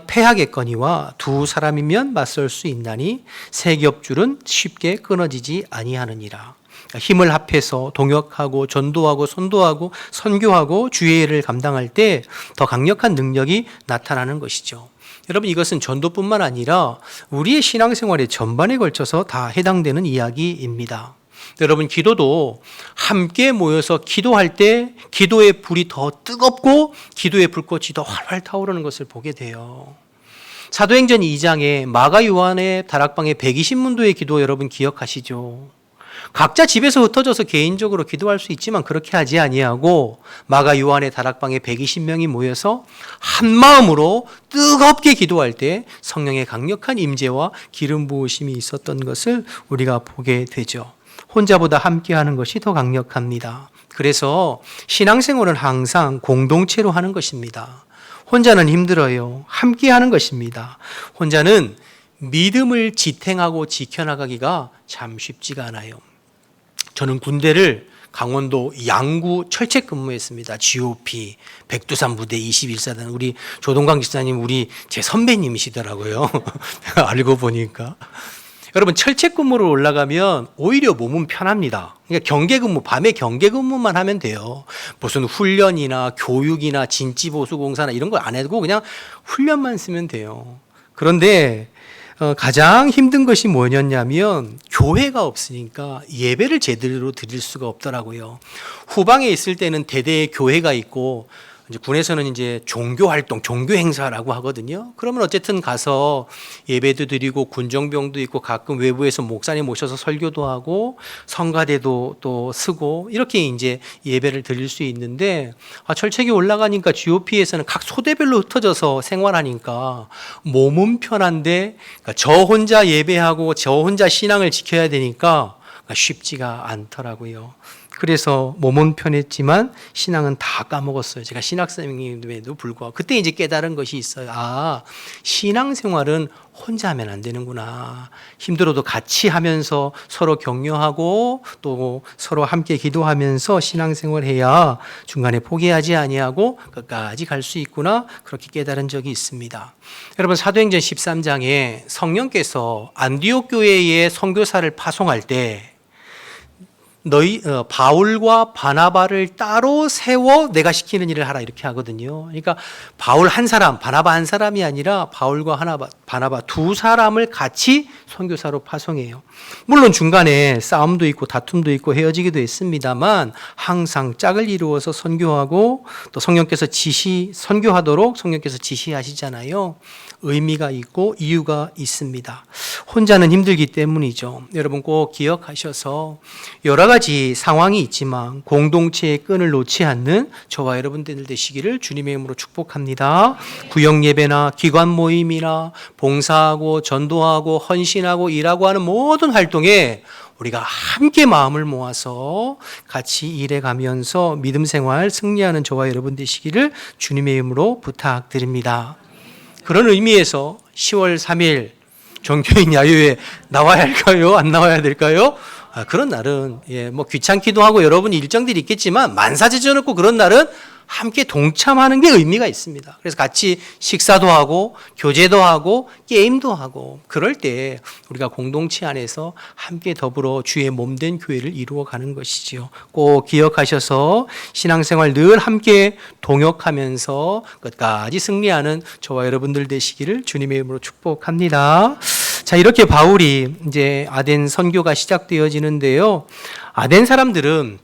패하겠거니와 2사람이면 맞설 수 있나니 세 겹줄은 쉽게 끊어지지 아니하느니라. 힘을 합해서 동역하고 전도하고 선도하고 선교하고 주의 일을 감당할 때 더 강력한 능력이 나타나는 것이죠. 여러분, 이것은 전도뿐만 아니라 우리의 신앙생활의 전반에 걸쳐서 다 해당되는 이야기입니다. 여러분, 기도도 함께 모여서 기도할 때 기도의 불이 더 뜨겁고 기도의 불꽃이 더 활활 타오르는 것을 보게 돼요. 사도행전 2장에 마가 요한의 다락방의 120문도의 기도 여러분 기억하시죠? 각자 집에서 흩어져서 개인적으로 기도할 수 있지만 그렇게 하지 아니하고 마가 요한의 다락방에 120명이 모여서 한 마음으로 뜨겁게 기도할 때 성령의 강력한 임재와 기름 부으심이 있었던 것을 우리가 보게 되죠. 혼자보다 함께하는 것이 더 강력합니다. 그래서 신앙생활은 항상 공동체로 하는 것입니다. 혼자는 힘들어요. 함께하는 것입니다. 혼자는 믿음을 지탱하고 지켜나가기가 참 쉽지가 않아요. 저는 군대를 강원도 양구 철책 근무했습니다. GOP 백두산 부대 21사단 우리 조동광 기사님 우리 제 선배님이시더라고요. 알고 보니까. 여러분, 철책 근무를 올라가면 오히려 몸은 편합니다. 그러니까 경계 근무, 밤에 경계 근무만 하면 돼요. 무슨 훈련이나 교육이나 진지보수공사나 이런 걸 안 해도 그냥 훈련만 쓰면 돼요. 그런데 가장 힘든 것이 뭐였냐면 교회가 없으니까 예배를 제대로 드릴 수가 없더라고요. 후방에 있을 때는 대대의 교회가 있고 이제 군에서는 이제 종교 활동, 종교 행사라고 하거든요. 그러면 어쨌든 가서 예배도 드리고 군정병도 있고 가끔 외부에서 목사님 모셔서 설교도 하고 성가대도 또 쓰고 이렇게 이제 예배를 드릴 수 있는데 철책이 올라가니까 GOP에서는 각 소대별로 흩어져서 생활하니까 몸은 편한데 그러니까 저 혼자 예배하고 저 혼자 신앙을 지켜야 되니까 쉽지가 않더라고요. 그래서 몸은 편했지만 신앙은 다 까먹었어요. 제가 신학생임에도 불구하고 그때 이제 깨달은 것이 있어요. 아, 신앙생활은 혼자 하면 안 되는구나. 힘들어도 같이 하면서 서로 격려하고 또 서로 함께 기도하면서 신앙생활해야 중간에 포기하지 아니하고 끝까지 갈 수 있구나. 그렇게 깨달은 적이 있습니다. 여러분, 사도행전 13장에 성령께서 안디옥 교회에 선교사를 파송할 때 바울과 바나바를 따로 세워 내가 시키는 일을 하라 이렇게 하거든요. 그러니까 바울 한 사람, 바나바 한 사람이 아니라 바울과 바나바 2사람을 같이 선교사로 파송해요. 물론 중간에 싸움도 있고 다툼도 있고 헤어지기도 했습니다만 항상 짝을 이루어서 선교하고 또 성령께서 선교하도록 성령께서 지시하시잖아요. 의미가 있고 이유가 있습니다. 혼자는 힘들기 때문이죠. 여러분 꼭 기억하셔서 여러 가지 상황이 있지만 공동체의 끈을 놓지 않는 저와 여러분들 되시기를 주님의 이름으로 축복합니다. 구역 예배나 기관 모임이나 봉사하고 전도하고 헌신하고 일하고 하는 모든 활동에 우리가 함께 마음을 모아서 같이 일해 가면서 믿음 생활 승리하는 저와 여러분 되시기를 주님의 이름으로 부탁드립니다. 그런 의미에서 10월 3일 종교인 야유회 나와야 할까요? 안 나와야 될까요? 그런 날은 뭐 귀찮기도 하고 여러분 일정들이 있겠지만 만사제전없고 그런 날은 함께 동참하는 게 의미가 있습니다. 그래서 같이 식사도 하고 교제도 하고 게임도 하고 그럴 때 우리가 공동체 안에서 함께 더불어 주의 몸된 교회를 이루어가는 것이지요. 꼭 기억하셔서 신앙생활 늘 함께 동역하면서 끝까지 승리하는 저와 여러분들 되시기를 주님의 이름으로 축복합니다. 자, 이렇게 바울이 이제 아덴 선교가 시작되어지는데요. 아덴 사람들은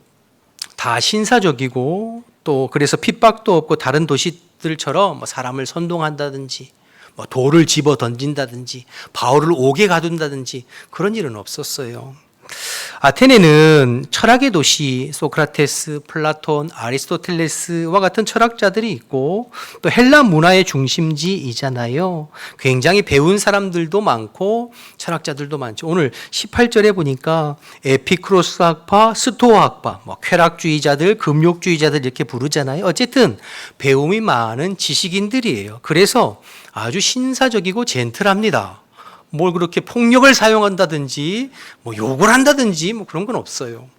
다 신사적이고 또 그래서 핍박도 없고 다른 도시들처럼 뭐 사람을 선동한다든지 뭐 돌을 집어 던진다든지 바울을 옥에 가둔다든지 그런 일은 없었어요. 아테네는 철학의 도시 소크라테스, 플라톤, 아리스토텔레스와 같은 철학자들이 있고 또 헬라 문화의 중심지이잖아요. 굉장히 배운 사람들도 많고 철학자들도 많죠. 오늘 18절에 보니까 에피크로스 학파, 스토아 학파, 뭐 쾌락주의자들, 금욕주의자들 이렇게 부르잖아요. 어쨌든 배움이 많은 지식인들이에요. 그래서 아주 신사적이고 젠틀합니다. 뭘 그렇게 폭력을 사용한다든지 뭐 욕을 한다든지 뭐 그런 건 없어요.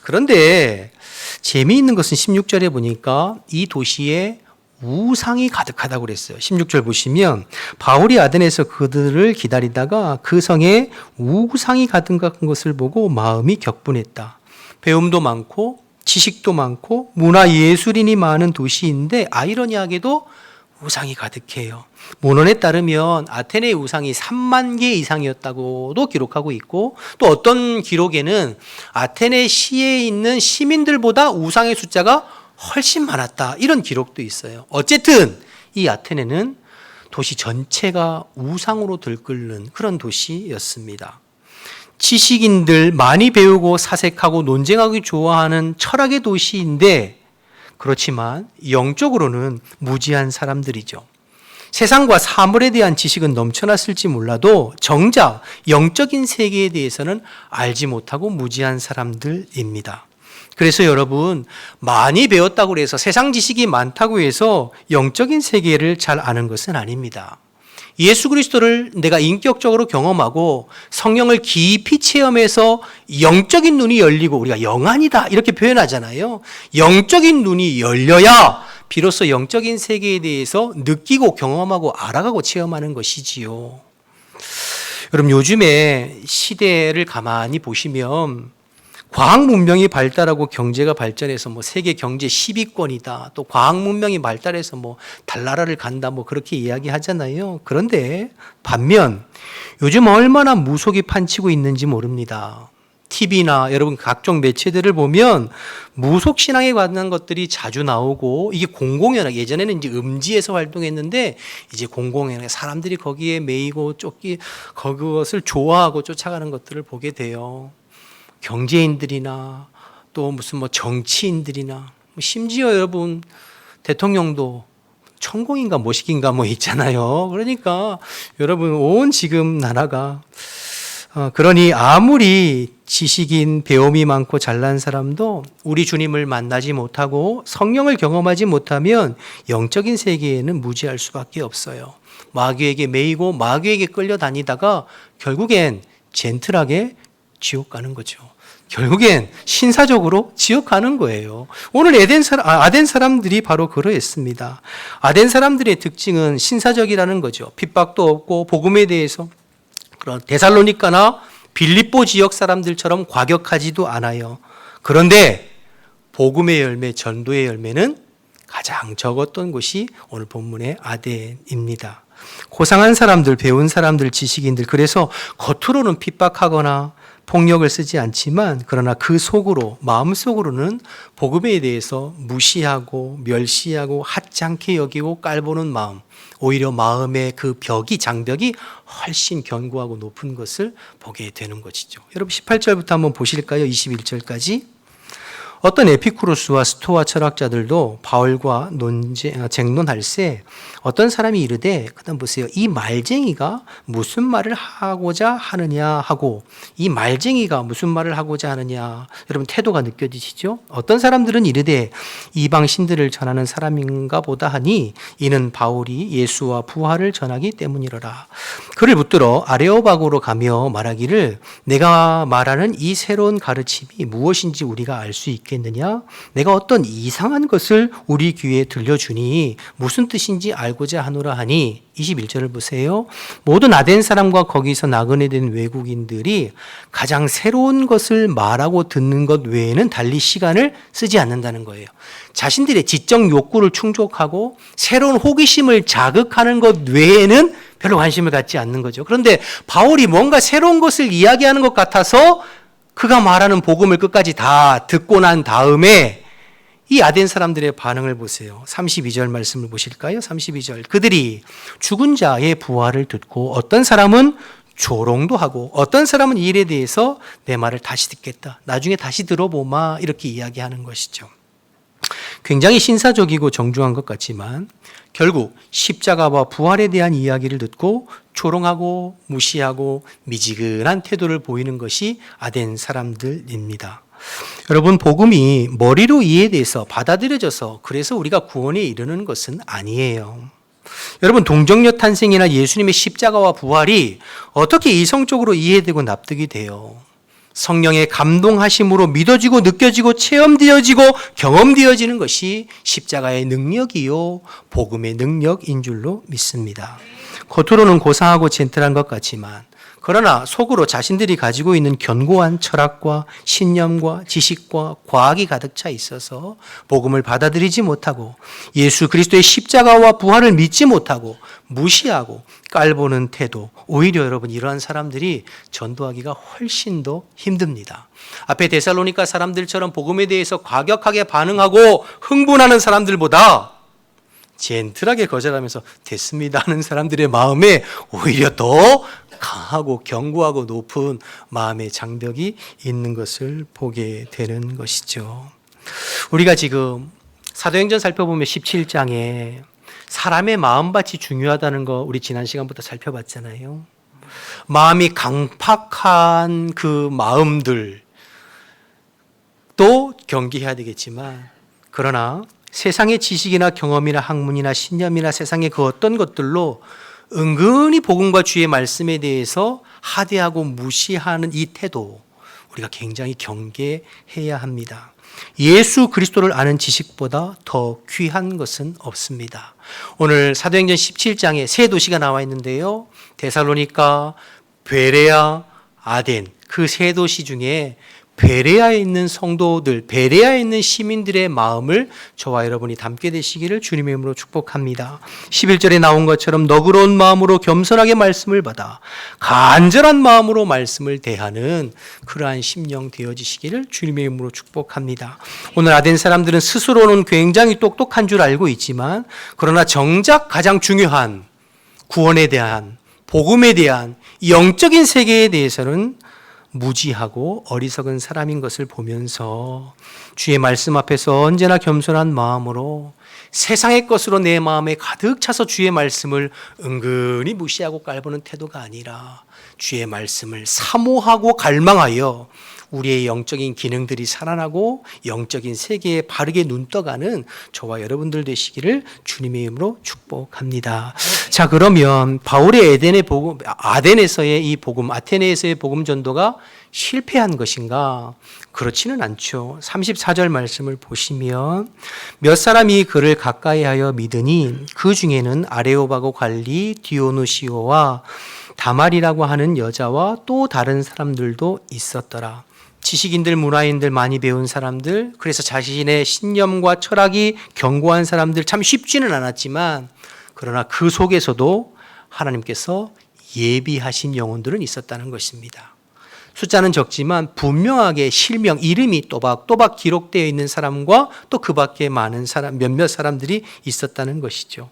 그런데 재미있는 것은 16절에 보니까 이 도시에 우상이 가득하다고 그랬어요. 16절 보시면 바울이 아덴에서 그들을 기다리다가 그 성에 우상이 가득한 것을 보고 마음이 격분했다. 배움도 많고 지식도 많고 문화 예술인이 많은 도시인데 아이러니하게도 우상이 가득해요. 문헌에 따르면 아테네의 우상이 3만 개 이상이었다고도 기록하고 있고 또 어떤 기록에는 아테네 시에 있는 시민들보다 우상의 숫자가 훨씬 많았다. 이런 기록도 있어요. 어쨌든 이 아테네는 도시 전체가 우상으로 들끓는 그런 도시였습니다. 지식인들 많이 배우고 사색하고 논쟁하기 좋아하는 철학의 도시인데 그렇지만 영적으로는 무지한 사람들이죠. 세상과 사물에 대한 지식은 넘쳐났을지 몰라도 정작 영적인 세계에 대해서는 알지 못하고 무지한 사람들입니다. 그래서 여러분 많이 배웠다고 해서 세상 지식이 많다고 해서 영적인 세계를 잘 아는 것은 아닙니다. 예수 그리스도를 내가 인격적으로 경험하고 성령을 깊이 체험해서 영적인 눈이 열리고 우리가 영안이다 이렇게 표현하잖아요. 영적인 눈이 열려야 비로소 영적인 세계에 대해서 느끼고 경험하고 알아가고 체험하는 것이지요. 여러분 요즘에 시대를 가만히 보시면 과학 문명이 발달하고 경제가 발전해서 뭐 세계 경제 10위권이다. 또 과학 문명이 발달해서 뭐 달나라를 간다. 뭐 그렇게 이야기하잖아요. 그런데 반면 요즘 얼마나 무속이 판치고 있는지 모릅니다. TV나 여러분 각종 매체들을 보면 무속 신앙에 관한 것들이 자주 나오고 이게 공공연하게 예전에는 이제 음지에서 활동했는데 이제 공공연하게 사람들이 거기에 매이고 그것을 좋아하고 쫓아가는 것들을 보게 돼요. 경제인들이나 또 무슨 뭐 정치인들이나 심지어 여러분 대통령도 천공인가 모식인가 뭐 있잖아요. 그러니까 여러분 온 지금 나라가 그러니 아무리 지식인 배움이 많고 잘난 사람도 우리 주님을 만나지 못하고 성령을 경험하지 못하면 영적인 세계에는 무지할 수밖에 없어요. 마귀에게 매이고 마귀에게 끌려다니다가 결국엔 젠틀하게 지옥 가는 거죠. 결국엔 신사적으로 지옥 가는 거예요. 오늘 아덴 사람들이 바로 그러했습니다. 아덴 사람들의 특징은 신사적이라는 거죠. 핍박도 없고 복음에 대해서 그런 데살로니가나 빌립보 지역 사람들처럼 과격하지도 않아요. 그런데 복음의 열매, 전도의 열매는 가장 적었던 곳이 오늘 본문의 아덴입니다. 고상한 사람들, 배운 사람들, 지식인들 그래서 겉으로는 핍박하거나 폭력을 쓰지 않지만 그러나 그 속으로 마음속으로는 복음에 대해서 무시하고 멸시하고 하찮게 여기고 깔보는 마음 오히려 마음의 그 장벽이 훨씬 견고하고 높은 것을 보게 되는 것이죠. 여러분 18절부터 한번 보실까요? 21절까지 어떤 에피쿠로스와 스토아 철학자들도 바울과 쟁론할 때 어떤 사람이 이르되, 그다음 보세요. 이 말쟁이가 무슨 말을 하고자 하느냐 하고, 이 말쟁이가 무슨 말을 하고자 하느냐, 여러분 태도가 느껴지시죠? 어떤 사람들은 이르되 이방 신들을 전하는 사람인가 보다 하니 이는 바울이 예수와 부활을 전하기 때문이로라. 그를 붙들어 아레오바고로 가며 말하기를, 내가 말하는 이 새로운 가르침이 무엇인지 우리가 알 수 있겠느냐? 내가 어떤 이상한 것을 우리 귀에 들려주니 무슨 뜻인지 알고자 하노라 하니, 21절을 보세요. 모든 아덴 사람과 거기서 나그네 된 외국인들이 가장 새로운 것을 말하고 듣는 것 외에는 달리 시간을 쓰지 않는다는 거예요. 자신들의 지적 욕구를 충족하고 새로운 호기심을 자극하는 것 외에는 별로 관심을 갖지 않는 거죠. 그런데 바울이 뭔가 새로운 것을 이야기하는 것 같아서 그가 말하는 복음을 끝까지 다 듣고 난 다음에 이 아덴 사람들의 반응을 보세요. 32절 말씀을 보실까요? 32절. 그들이 죽은 자의 부활을 듣고 어떤 사람은 조롱도 하고 어떤 사람은 이 일에 대해서 내 말을 다시 듣겠다, 나중에 다시 들어보마, 이렇게 이야기하는 것이죠. 굉장히 신사적이고 정중한 것 같지만 결국 십자가와 부활에 대한 이야기를 듣고 조롱하고 무시하고 미지근한 태도를 보이는 것이 아덴 사람들입니다. 여러분, 복음이 머리로 이해돼서 받아들여져서 그래서 우리가 구원에 이르는 것은 아니에요. 여러분, 동정녀 탄생이나 예수님의 십자가와 부활이 어떻게 이성적으로 이해되고 납득이 돼요? 성령의 감동하심으로 믿어지고 느껴지고 체험되어지고 경험되어지는 것이 십자가의 능력이요 복음의 능력인 줄로 믿습니다. 겉으로는 고상하고 젠틀한 것 같지만 그러나 속으로 자신들이 가지고 있는 견고한 철학과 신념과 지식과 과학이 가득 차 있어서 복음을 받아들이지 못하고 예수 그리스도의 십자가와 부활을 믿지 못하고 무시하고 깔보는 태도, 오히려 여러분 이러한 사람들이 전도하기가 훨씬 더 힘듭니다. 앞에 데살로니가 사람들처럼 복음에 대해서 과격하게 반응하고 흥분하는 사람들보다 젠틀하게 거절하면서 됐습니다 하는 사람들의 마음에 오히려 더 강하고 견고하고 높은 마음의 장벽이 있는 것을 보게 되는 것이죠. 우리가 지금 사도행전 살펴보면 17장에 사람의 마음밭이 중요하다는 거 우리 지난 시간부터 살펴봤잖아요. 마음이 강팍한 그 마음들도 경계해야 되겠지만 그러나 세상의 지식이나 경험이나 학문이나 신념이나 세상의 그 어떤 것들로 은근히 복음과 주의 말씀에 대해서 하대하고 무시하는 이 태도, 우리가 굉장히 경계해야 합니다. 예수 그리스도를 아는 지식보다 더 귀한 것은 없습니다. 오늘 사도행전 17장에 세 도시가 나와 있는데요. 데살로니가, 베레아, 아덴, 그 세 도시 중에 베레아에 있는 성도들, 베레아에 있는 시민들의 마음을 저와 여러분이 담게 되시기를 주님의 이름으로 축복합니다. 11절에 나온 것처럼 너그러운 마음으로 겸손하게 말씀을 받아 간절한 마음으로 말씀을 대하는 그러한 심령 되어지시기를 주님의 이름으로 축복합니다. 오늘 아덴 사람들은 스스로는 굉장히 똑똑한 줄 알고 있지만 그러나 정작 가장 중요한 구원에 대한, 복음에 대한 영적인 세계에 대해서는 무지하고 어리석은 사람인 것을 보면서 주의 말씀 앞에서 언제나 겸손한 마음으로 세상의 것으로 내 마음에 가득 차서 주의 말씀을 은근히 무시하고 깔보는 태도가 아니라 주의 말씀을 사모하고 갈망하여 우리의 영적인 기능들이 살아나고 영적인 세계에 바르게 눈떠가는 저와 여러분들 되시기를 주님의 이름으로 축복합니다. 자, 그러면 바울의 에덴의 복음, 아덴에서의 이 복음, 아테네에서의 복음 전도가 실패한 것인가? 그렇지는 않죠. 34절 말씀을 보시면 몇 사람이 그를 가까이하여 믿으니 그 중에는 아레오바고 관리 디오누시오와 다말이라고 하는 여자와 또 다른 사람들도 있었더라. 지식인들, 문화인들, 많이 배운 사람들, 그래서 자신의 신념과 철학이 견고한 사람들, 참 쉽지는 않았지만 그러나 그 속에서도 하나님께서 예비하신 영혼들은 있었다는 것입니다. 숫자는 적지만 분명하게 실명, 이름이 또박또박 기록되어 있는 사람과 또 그 밖에 많은 사람, 몇몇 사람들이 있었다는 것이죠.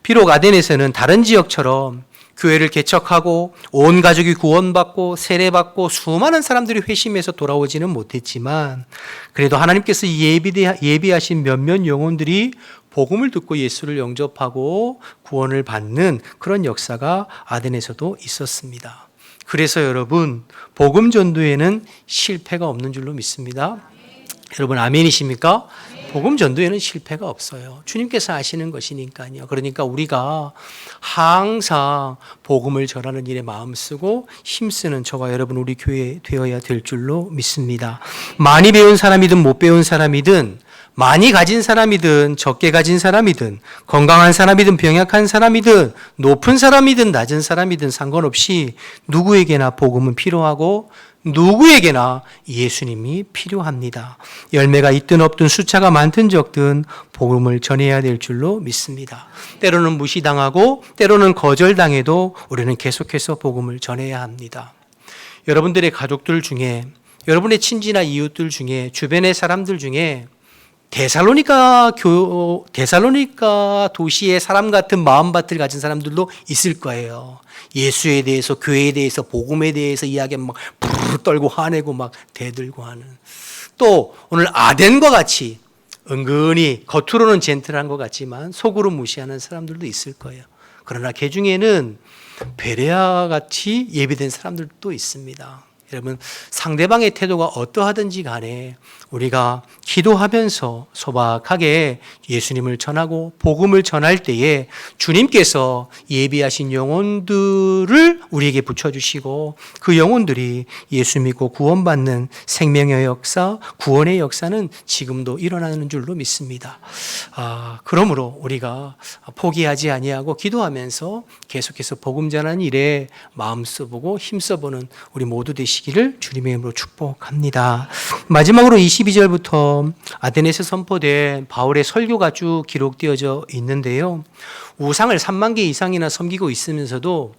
비록 아덴에서는 다른 지역처럼 교회를 개척하고 온 가족이 구원받고 세례받고 수많은 사람들이 회심해서 돌아오지는 못했지만 그래도 하나님께서 예비하신 몇몇 영혼들이 복음을 듣고 예수를 영접하고 구원을 받는 그런 역사가 아덴에서도 있었습니다. 그래서 여러분, 복음 전도에는 실패가 없는 줄로 믿습니다. 여러분 아멘이십니까? 복음 전도에는 실패가 없어요. 주님께서 하시는 것이니까요. 그러니까 우리가 항상 복음을 전하는 일에 마음 쓰고 힘쓰는 저와 여러분 우리 교회 되어야 될 줄로 믿습니다. 많이 배운 사람이든 못 배운 사람이든 많이 가진 사람이든 적게 가진 사람이든 건강한 사람이든 병약한 사람이든 높은 사람이든 낮은 사람이든 상관없이 누구에게나 복음은 필요하고 누구에게나 예수님이 필요합니다. 열매가 있든 없든 숫자가 많든 적든 복음을 전해야 될 줄로 믿습니다. 때로는 무시당하고 때로는 거절당해도 우리는 계속해서 복음을 전해야 합니다. 여러분들의 가족들 중에 여러분의 친지나 이웃들 중에 주변의 사람들 중에 데살로니가 도시의 사람 같은 마음밭을 가진 사람들도 있을 거예요. 예수에 대해서, 교회에 대해서, 복음에 대해서 이야기하면 막 부르르 떨고 화내고 막 대들고 하는. 또 오늘 아덴과 같이 은근히 겉으로는 젠틀한 것 같지만 속으로 무시하는 사람들도 있을 거예요. 그러나 그 중에는 베레아와 같이 예비된 사람들도 있습니다. 여러분, 상대방의 태도가 어떠하든지 간에 우리가 기도하면서 소박하게 예수님을 전하고 복음을 전할 때에 주님께서 예비하신 영혼들을 우리에게 붙여주시고 그 영혼들이 예수 믿고 구원받는 생명의 역사, 구원의 역사는 지금도 일어나는 줄로 믿습니다. 그러므로 우리가 포기하지 아니하고 기도하면서 계속해서 복음 전하는 일에 마음 써보고 힘써보는 우리 모두 되시기를 주님의 이름으로 축복합니다. 마지막으로 22절부터 아테네에서 선포된 바울의 설교가 쭉 기록되어져 있는데요. 우상을 3만 개 이상이나 섬기고 있으면서도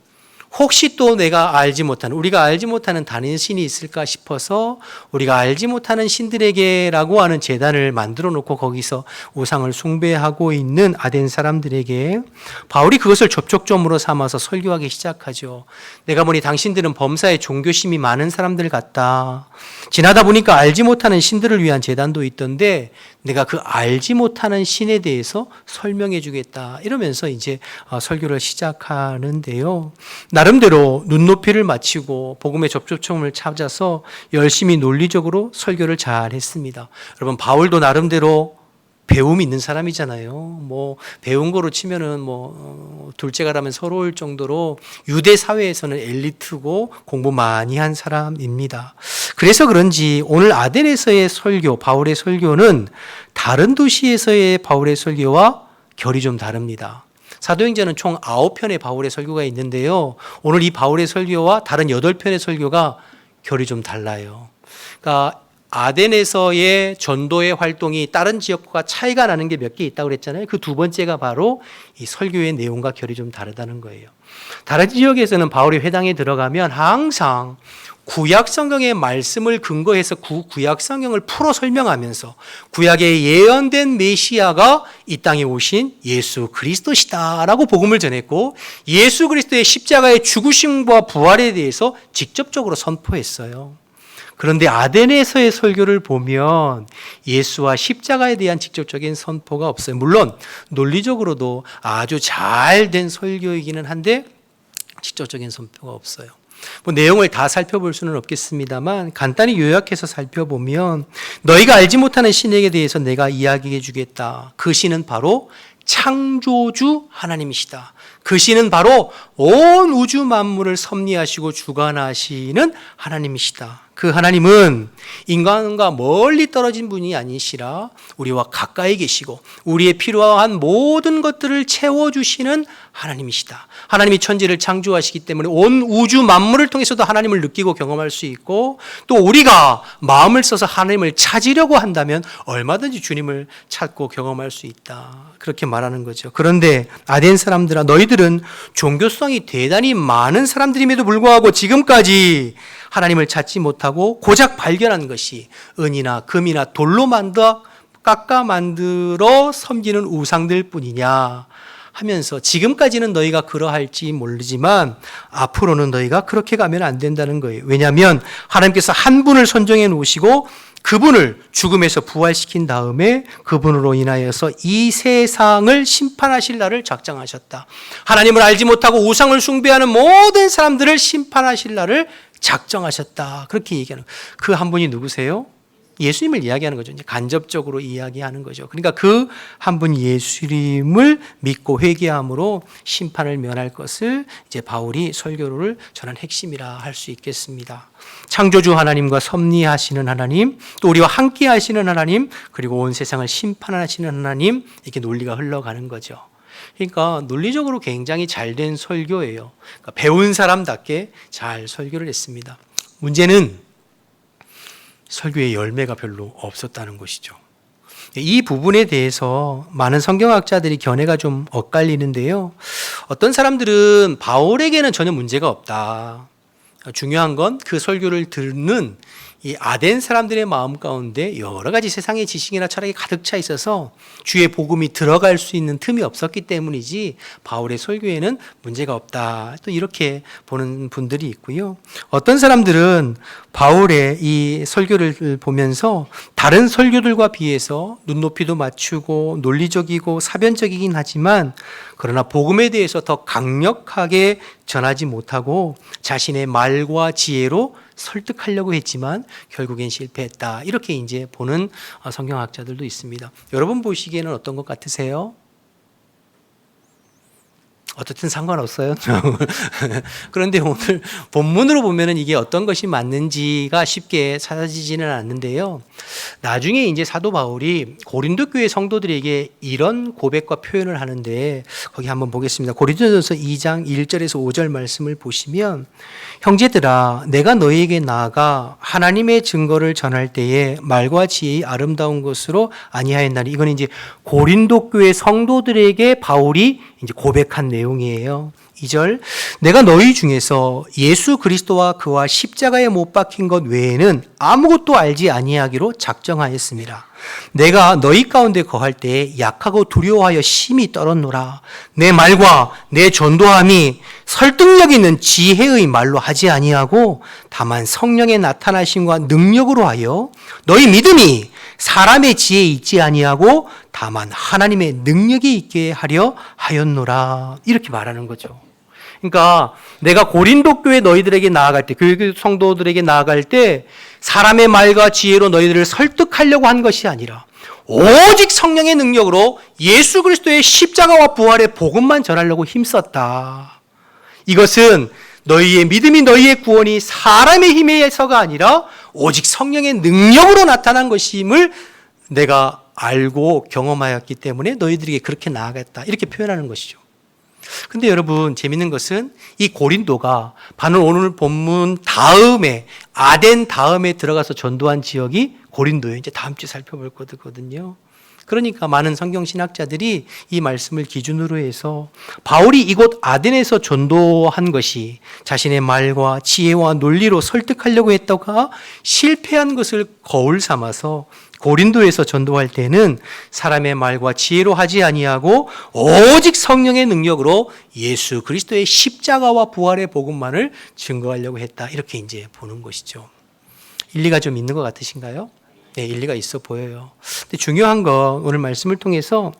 혹시 또 내가 알지 못하는, 우리가 알지 못하는 다른 신이 있을까 싶어서 우리가 알지 못하는 신들에게라고 하는 제단을 만들어 놓고 거기서 우상을 숭배하고 있는 아덴 사람들에게 바울이 그것을 접촉점으로 삼아서 설교하기 시작하죠. 내가 보니 당신들은 범사에 종교심이 많은 사람들 같다. 지나다 보니까 알지 못하는 신들을 위한 제단도 있던데 내가 그 알지 못하는 신에 대해서 설명해 주겠다. 이러면서 이제 설교를 시작하는데요. 나름대로 눈높이를 맞추고 복음의 접촉점을 찾아서 열심히 논리적으로 설교를 잘 했습니다. 여러분, 바울도 나름대로 배움이 있는 사람이잖아요. 뭐 배운 거로 치면은 둘째가라면 서러울 정도로 유대 사회에서는 엘리트고 공부 많이 한 사람입니다. 그래서 그런지 오늘 아덴에서의 설교, 바울의 설교는 다른 도시에서의 바울의 설교와 결이 좀 다릅니다. 사도행전은 총 9편의 바울의 설교가 있는데요. 오늘 이 바울의 설교와 다른 8편의 설교가 결이 좀 달라요. 그러니까 아덴에서의 전도의 활동이 다른 지역과 차이가 나는 게 몇 개 있다고 그랬잖아요. 그 두 번째가 바로 이 설교의 내용과 결이 좀 다르다는 거예요. 다른 지역에서는 바울이 회당에 들어가면 항상 구약 성경의 말씀을 근거해서 구약 성경을 풀어 설명하면서 구약에 예언된 메시아가 이 땅에 오신 예수 그리스도시다라고 복음을 전했고 예수 그리스도의 십자가의 죽으심과 부활에 대해서 직접적으로 선포했어요. 그런데 아덴에서의 설교를 보면 예수와 십자가에 대한 직접적인 선포가 없어요. 물론 논리적으로도 아주 잘된 설교이기는 한데 직접적인 선포가 없어요. 내용을 다 살펴볼 수는 없겠습니다만 간단히 요약해서 살펴보면 너희가 알지 못하는 신에게 대해서 내가 이야기해 주겠다. 그 신은 바로 창조주 하나님이시다. 그 신은 바로 온 우주 만물을 섭리하시고 주관하시는 하나님이시다. 그 하나님은 인간과 멀리 떨어진 분이 아니시라 우리와 가까이 계시고 우리의 필요한 모든 것들을 채워주시는 하나님이시다. 하나님이 천지를 창조하시기 때문에 온 우주 만물을 통해서도 하나님을 느끼고 경험할 수 있고 또 우리가 마음을 써서 하나님을 찾으려고 한다면 얼마든지 주님을 찾고 경험할 수 있다. 그렇게 말하는 거죠. 그런데 아덴 사람들아 너희들은 종교성이 대단히 많은 사람들임에도 불구하고 지금까지 하나님을 찾지 못하고 고작 발견한 것이 은이나 금이나 돌로 깎아 만들어 섬기는 우상들 뿐이냐. 하면서 지금까지는 너희가 그러할지 모르지만 앞으로는 너희가 그렇게 가면 안 된다는 거예요. 왜냐하면 하나님께서 한 분을 선정해 놓으시고 그분을 죽음에서 부활시킨 다음에 그분으로 인하여서 이 세상을 심판하실 날을 작정하셨다. 하나님을 알지 못하고 우상을 숭배하는 모든 사람들을 심판하실 날을 작정하셨다. 그렇게 얘기하는 그 한 분이 누구세요? 예수님을 이야기하는 거죠. 이제 간접적으로 이야기하는 거죠. 그러니까 그 한 분 예수님을 믿고 회개함으로 심판을 면할 것을 이제 바울이 설교를 전한 핵심이라 할 수 있겠습니다. 창조주 하나님과 섭리하시는 하나님, 또 우리와 함께 하시는 하나님, 그리고 온 세상을 심판하시는 하나님, 이렇게 논리가 흘러가는 거죠. 그러니까 논리적으로 굉장히 잘된 설교예요. 그러니까 배운 사람답게 잘 설교를 했습니다. 문제는 설교의 열매가 별로 없었다는 것이죠. 이 부분에 대해서 많은 성경학자들이 견해가 좀 엇갈리는데요. 어떤 사람들은 바울에게는 전혀 문제가 없다. 중요한 건 그 설교를 듣는 이 아덴 사람들의 마음 가운데 여러 가지 세상의 지식이나 철학이 가득 차 있어서 주의 복음이 들어갈 수 있는 틈이 없었기 때문이지 바울의 설교에는 문제가 없다. 또 이렇게 보는 분들이 있고요. 어떤 사람들은 바울의 이 설교를 보면서 다른 설교들과 비해서 눈높이도 맞추고 논리적이고 사변적이긴 하지만 그러나 복음에 대해서 더 강력하게 전하지 못하고 자신의 말과 지혜로 설득하려고 했지만 결국엔 실패했다. 이렇게 이제 보는 성경학자들도 있습니다. 여러분 보시기에는 어떤 것 같으세요? 어떻든 상관없어요. 그런데 오늘 본문으로 보면은 이게 어떤 것이 맞는지가 쉽게 찾아지지는 않는데요. 나중에 이제 사도 바울이 고린도 교회 성도들에게 이런 고백과 표현을 하는데 거기 한번 보겠습니다. 고린도전서 2장 1절에서 5절 말씀을 보시면 형제들아 내가 너희에게 나아가 하나님의 증거를 전할 때에 말과 지혜의 아름다운 것으로 아니하였나니 이건 이제 고린도 교회 성도들에게 바울이 이제 고백한 내용이에요. 2절 내가 너희 중에서 예수 그리스도와 그와 십자가에 못 박힌 것 외에는 아무것도 알지 아니하기로 작정하였습니다. 내가 너희 가운데 거할 때 약하고 두려워하여 심히 떨었노라. 내 말과 내 전도함이 설득력 있는 지혜의 말로 하지 아니하고 다만 성령의 나타나심과 능력으로 하여 너희 믿음이 사람의 지혜에 있지 아니하고 다만 하나님의 능력이 있게 하려 하였노라. 이렇게 말하는 거죠. 그러니까 내가 고린도 교회 너희들에게 나아갈 때, 교회 성도들에게 나아갈 때 사람의 말과 지혜로 너희들을 설득하려고 한 것이 아니라 오직 성령의 능력으로 예수 그리스도의 십자가와 부활의 복음만 전하려고 힘썼다. 이것은 너희의 믿음이 너희의 구원이 사람의 힘에서가 아니라 오직 성령의 능력으로 나타난 것임을 내가 알고 경험하였기 때문에 너희들에게 그렇게 나아갔다. 이렇게 표현하는 것이죠. 근데 여러분 재밌는 것은 이 고린도가 바로 오늘 본문 다음에 아덴 다음에 들어가서 전도한 지역이 고린도예요. 이제 다음 주에 살펴볼 거거든요. 그러니까 많은 성경신학자들이 이 말씀을 기준으로 해서 바울이 이곳 아덴에서 전도한 것이 자신의 말과 지혜와 논리로 설득하려고 했다가 실패한 것을 거울 삼아서 고린도에서 전도할 때는 사람의 말과 지혜로 하지 아니하고 오직 성령의 능력으로 예수 그리스도의 십자가와 부활의 복음만을 증거하려고 했다. 이렇게 이제 보는 것이죠. 일리가 좀 있는 것 같으신가요? 네, 일리가 있어 보여요. 근데 중요한 건 오늘 말씀을 통해서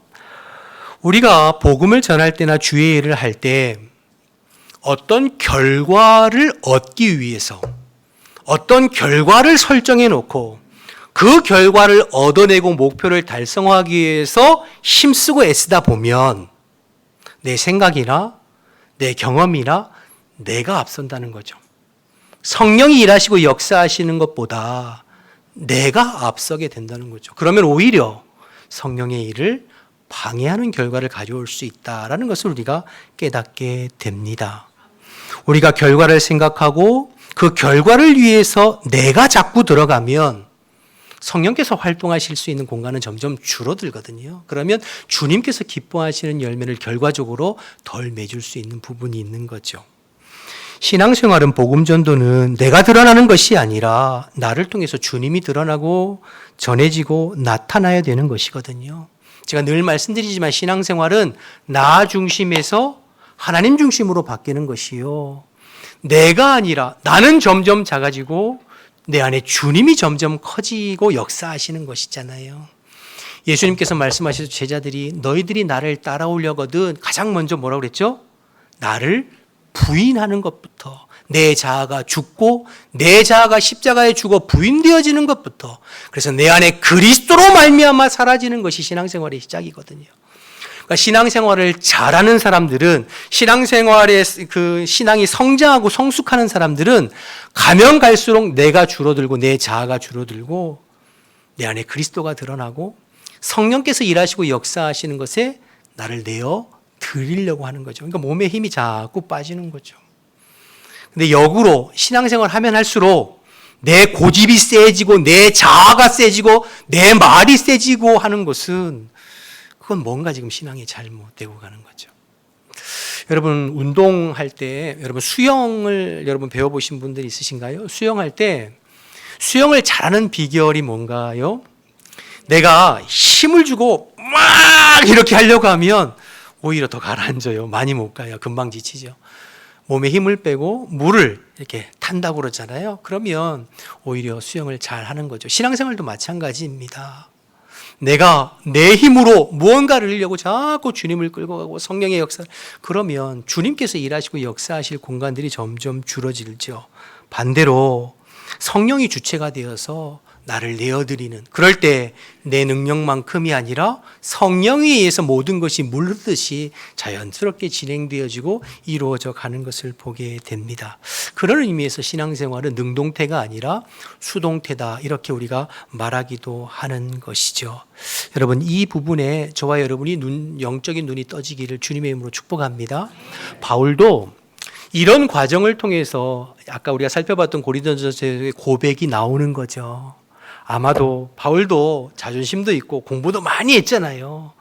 우리가 복음을 전할 때나 주의 일을 할 때 어떤 결과를 얻기 위해서 어떤 결과를 설정해 놓고 그 결과를 얻어내고 목표를 달성하기 위해서 힘쓰고 애쓰다 보면 내 생각이나 내 경험이나 내가 앞선다는 거죠. 성령이 일하시고 역사하시는 것보다 내가 앞서게 된다는 거죠. 그러면 오히려 성령의 일을 방해하는 결과를 가져올 수 있다는 것을 우리가 깨닫게 됩니다. 우리가 결과를 생각하고 그 결과를 위해서 내가 자꾸 들어가면 성령께서 활동하실 수 있는 공간은 점점 줄어들거든요. 그러면 주님께서 기뻐하시는 열매를 결과적으로 덜 맺을 수 있는 부분이 있는 거죠. 신앙생활은 복음 전도는 내가 드러나는 것이 아니라 나를 통해서 주님이 드러나고 전해지고 나타나야 되는 것이거든요. 제가 늘 말씀드리지만 신앙생활은 나 중심에서 하나님 중심으로 바뀌는 것이요. 내가 아니라 나는 점점 작아지고 내 안에 주님이 점점 커지고 역사하시는 것이잖아요. 예수님께서 말씀하셔서 제자들이 너희들이 나를 따라오려거든 가장 먼저 뭐라고 그랬죠? 나를 부인하는 것부터, 내 자아가 죽고 내 자아가 십자가에 죽어 부인되어지는 것부터, 그래서 내 안에 그리스도로 말미암아 사라지는 것이 신앙생활의 시작이거든요. 그러니까 신앙생활을 잘하는 사람들은, 신앙생활의 그 신앙이 성장하고 성숙하는 사람들은 가면 갈수록 내가 줄어들고 내 자아가 줄어들고 내 안에 그리스도가 드러나고 성령께서 일하시고 역사하시는 것에 나를 내어 드리려고 하는 거죠. 그러니까 몸에 힘이 자꾸 빠지는 거죠. 근데 역으로 신앙생활 하면 할수록 내 고집이 세지고 내 자아가 세지고 내 말이 세지고 하는 것은 그건 뭔가 지금 신앙이 잘못되고 가는 거죠. 여러분 운동할 때, 여러분 수영을 여러분 배워보신 분들이 있으신가요? 수영할 때 수영을 잘하는 비결이 뭔가요? 내가 힘을 주고 막 이렇게 하려고 하면 오히려 더 가라앉아요. 많이 못 가요. 금방 지치죠. 몸에 힘을 빼고 물을 이렇게 탄다고 그러잖아요. 그러면 오히려 수영을 잘 하는 거죠. 신앙생활도 마찬가지입니다. 내가 내 힘으로 무언가를 하려고 자꾸 주님을 끌고 가고 성령의 역사, 그러면 주님께서 일하시고 역사하실 공간들이 점점 줄어들죠. 반대로 성령이 주체가 되어서 나를 내어드리는, 그럴 때 내 능력만큼이 아니라 성령에 의해서 모든 것이 물르듯이 자연스럽게 진행되어지고 이루어져 가는 것을 보게 됩니다. 그런 의미에서 신앙생활은 능동태가 아니라 수동태다, 이렇게 우리가 말하기도 하는 것이죠. 여러분 이 부분에 저와 여러분이 영적인 눈이 떠지기를 주님의 이름으로 축복합니다. 바울도 이런 과정을 통해서 아까 우리가 살펴봤던 고린도전서의 고백이 나오는 거죠. 아마도 바울도 자존심도 있고 공부도 많이 했잖아요.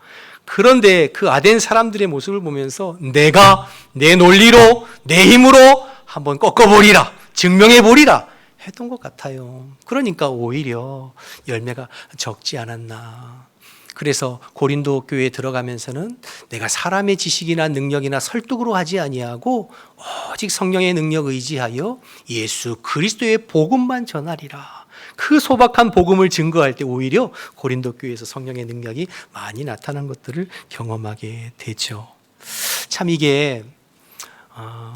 그런데 그 아덴 사람들의 모습을 보면서 내가 내 논리로 내 힘으로 한번 꺾어보리라, 증명해보리라 했던 것 같아요. 그러니까 오히려 열매가 적지 않았나. 그래서 고린도 교회에 들어가면서는 내가 사람의 지식이나 능력이나 설득으로 하지 아니하고 오직 성령의 능력 의지하여 예수 그리스도의 복음만 전하리라. 그 소박한 복음을 증거할 때 오히려 고린도 교회에서 성령의 능력이 많이 나타난 것들을 경험하게 되죠. 참 이게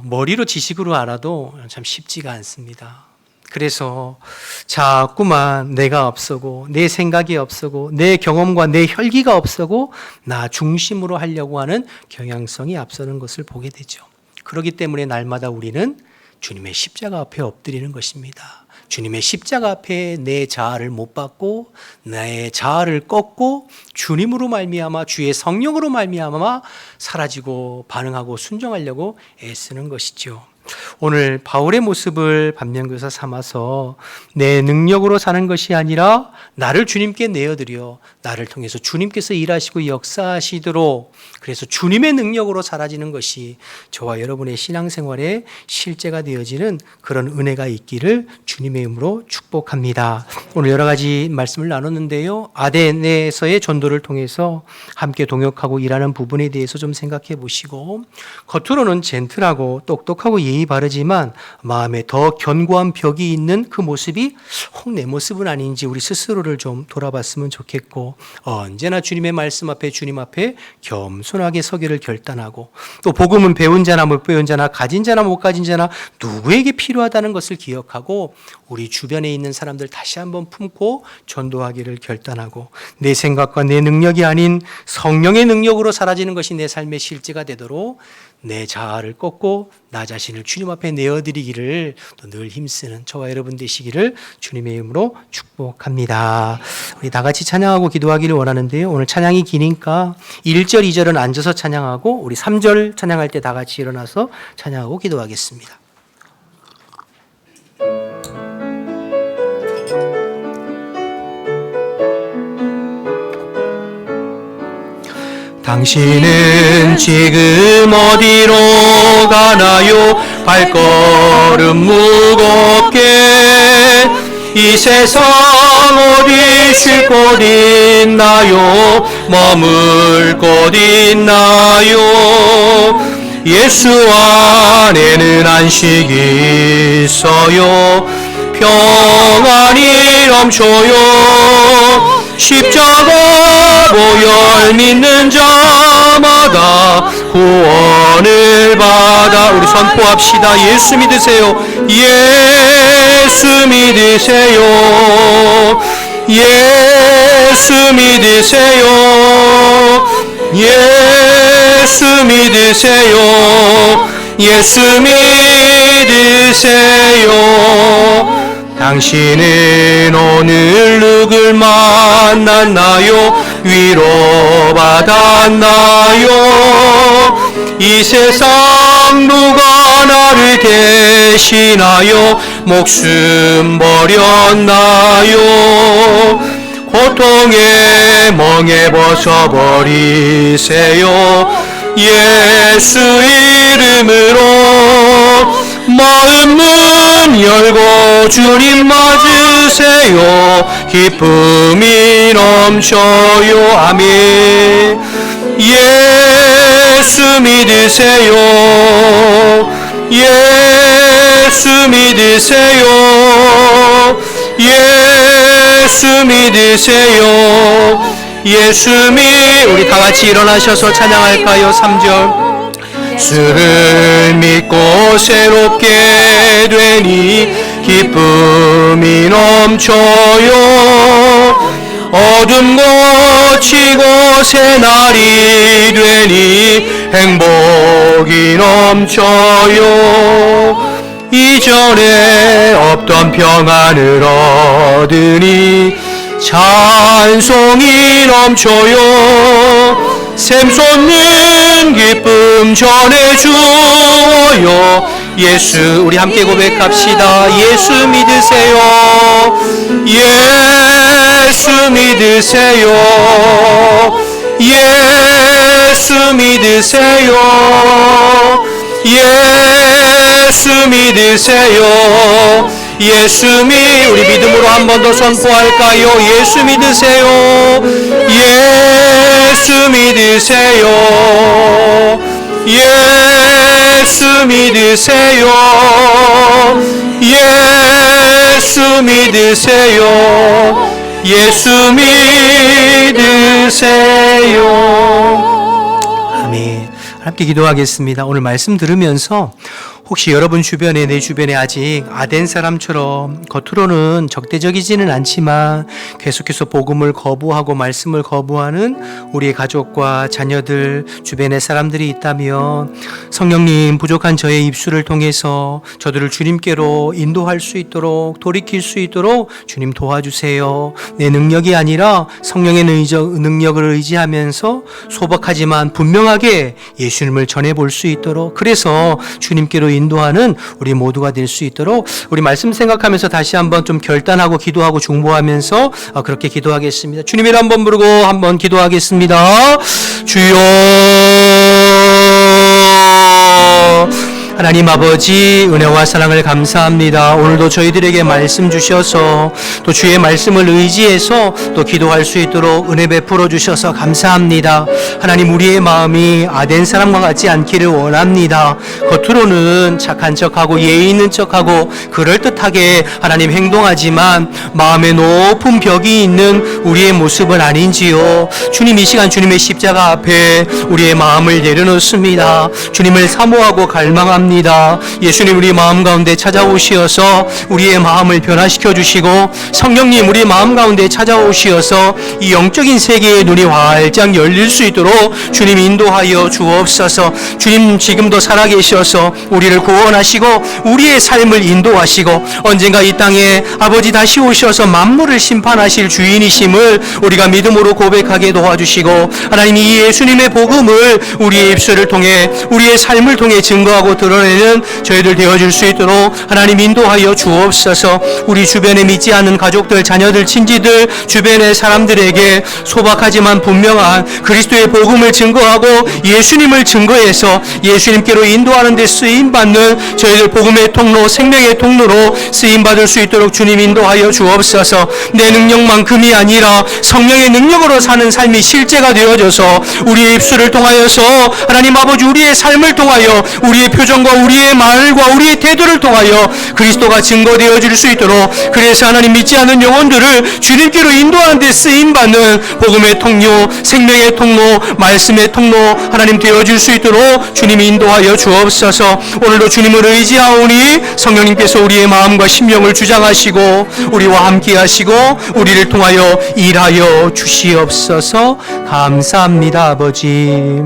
머리로 지식으로 알아도 참 쉽지가 않습니다. 그래서 자꾸만 내가 앞서고 내 생각이 앞서고 내 경험과 내 혈기가 앞서고 나 중심으로 하려고 하는 경향성이 앞서는 것을 보게 되죠. 그렇기 때문에 날마다 우리는 주님의 십자가 앞에 엎드리는 것입니다. 주님의 십자가 앞에 내 자아를 못 받고 나의 자아를 꺾고 주님으로 말미암아 주의 성령으로 말미암아 사라지고 반응하고 순종하려고 애쓰는 것이죠. 오늘 바울의 모습을 반면교사 삼아서 내 능력으로 사는 것이 아니라 나를 주님께 내어드려 나를 통해서 주님께서 일하시고 역사하시도록, 그래서 주님의 능력으로 사라지는 것이 저와 여러분의 신앙생활에 실제가 되어지는 그런 은혜가 있기를 주님의 이름으로 축복합니다. 오늘 여러 가지 말씀을 나눴는데요, 아덴에서의 전도를 통해서 함께 동역하고 일하는 부분에 대해서 좀 생각해 보시고, 겉으로는 젠틀하고 똑똑하고 예의 바르지만 마음에 더 견고한 벽이 있는 그 모습이 혹 내 모습은 아닌지 우리 스스로를 좀 돌아봤으면 좋겠고, 언제나 주님의 말씀 앞에 주님 앞에 겸손하게 서기를 결단하고, 또 복음은 배운 자나 못 배운 자나 가진 자나 못 가진 자나 누구에게 필요하다는 것을 기억하고 우리 주변에 있는 사람들 다시 한번 품고 전도하기를 결단하고, 내 생각과 내 능력이 아닌 성령의 능력으로 사라지는 것이 내 삶의 실제가 되도록 내 자아를 꺾고 나 자신을 주님 앞에 내어드리기를 또 늘 힘쓰는 저와 여러분 되시기를 주님의 이름으로 축복합니다. 우리 다 같이 찬양하고 기도하기를 원하는데요, 오늘 찬양이 기니까 1절, 2절은 앉아서 찬양하고 우리 3절 찬양할 때 다 같이 일어나서 찬양하고 기도하겠습니다. 당신은 지금 어디로 가나요? 발걸음 무겁게 이 세상 어디 쉴 곳 있나요? 머물 곳 있나요? 예수 안에는 안식이 있어요. 평안이 넘쳐요. 십자가 보혈 믿는 자마다 구원을 받아. 우리 선포합시다. 예수 믿으세요. 예수 믿으세요. 예수 믿으세요. 예수 믿으세요. 예수 믿으세요. 당신은 오늘 누굴 만났나요? 위로받았나요? 이 세상 누가 나를 대신하여 목숨 버렸나요? 고통의 멍에 벗어버리세요. 예수 이름으로 마음 문 열고 주님 맞으세요. 기쁨이 넘쳐요. 아멘. 예수 믿으세요. 예수 믿으세요. 예수 믿으세요. 우리 다 같이 일어나셔서 찬양할까요? 3절. 주를 믿고 새롭게 되니 기쁨이 넘쳐요. 어둠 고치고 새날이 되니 행복이 넘쳐요. 이전에 없던 평안을 얻으니 찬송이 넘쳐요. 샘솟는 기쁨 전해주어요. 예수, 우리 함께 고백합시다. 예수 믿으세요. 예수 믿으세요. 예수 믿으세요. 예수 믿으세요. 우리 믿음으로 한 번 더 선포할까요? 예수 믿으세요. 예수 믿으세요. 예수 믿으세요. 예수 믿으세요. 예수 믿으세요. 아멘. 함께 기도하겠습니다. 오늘 말씀 들으면서 혹시 여러분 주변에, 내 주변에 아직 아덴 사람처럼 겉으로는 적대적이지는 않지만 계속해서 복음을 거부하고 말씀을 거부하는 우리의 가족과 자녀들, 주변의 사람들이 있다면 성령님, 부족한 저의 입술을 통해서 저들을 주님께로 인도할 수 있도록, 돌이킬 수 있도록 주님 도와주세요. 내 능력이 아니라 성령의 능력을 의지하면서 소박하지만 분명하게 예수님을 전해볼 수 있도록, 그래서 주님께로 인도하는 우리 모두가 될 수 있도록 우리 말씀 생각하면서 다시 한번 좀 결단하고 기도하고 중보하면서 그렇게 기도하겠습니다. 주님을 한번 부르고 한번 기도하겠습니다. 주여, 하나님 아버지, 은혜와 사랑을 감사합니다. 오늘도 저희들에게 말씀 주셔서 또 주의 말씀을 의지해서 또 기도할 수 있도록 은혜 베풀어 주셔서 감사합니다. 하나님, 우리의 마음이 아덴 사람과 같지 않기를 원합니다. 겉으로는 착한 척하고 예의 있는 척하고 그럴듯하게 하나님 행동하지만 마음에 높은 벽이 있는 우리의 모습은 아닌지요. 주님, 이 시간 주님의 십자가 앞에 우리의 마음을 내려놓습니다. 주님을 사모하고 갈망합니다. 예수님, 우리 마음 가운데 찾아오시어서 우리의 마음을 변화시켜 주시고, 성령님, 우리 마음 가운데 찾아오시어서 이 영적인 세계의 눈이 활짝 열릴 수 있도록 주님 인도하여 주옵소서. 주님, 지금도 살아계셔서 우리를 구원하시고 우리의 삶을 인도하시고 언젠가 이 땅에 아버지 다시 오셔서 만물을 심판하실 주인이심을 우리가 믿음으로 고백하게 도와주시고, 하나님, 이 예수님의 복음을 우리의 입술을 통해, 우리의 삶을 통해 증거하고 드러나 이끌어내는 저희들 되어줄 수 있도록 하나님 인도하여 주옵소서. 우리 주변에 믿지 않는 가족들, 자녀들, 친지들, 주변의 사람들에게 소박하지만 분명한 그리스도의 복음을 증거하고 예수님을 증거해서 예수님께로 인도하는 데 쓰임받는 저희들 복음의 통로, 생명의 통로로 쓰임받을 수 있도록 주님 인도하여 주옵소서. 내 능력만큼이 아니라 성령의 능력으로 사는 삶이 실제가 되어져서 우리의 입술을 통하여서 하나님 아버지 우리의 삶을 통하여 우리의 표정과 우리의 말과 우리의 태도를 통하여 그리스도가 증거되어 줄 수 있도록, 그래서 하나님 믿지 않는 영혼들을 주님께로 인도하는 데 쓰임받는 복음의 통로, 생명의 통로, 말씀의 통로 하나님 되어줄 수 있도록 주님이 인도하여 주옵소서. 오늘도 주님을 의지하오니 성령님께서 우리의 마음과 심령을 주장하시고 우리와 함께 하시고 우리를 통하여 일하여 주시옵소서. 감사합니다. 아버지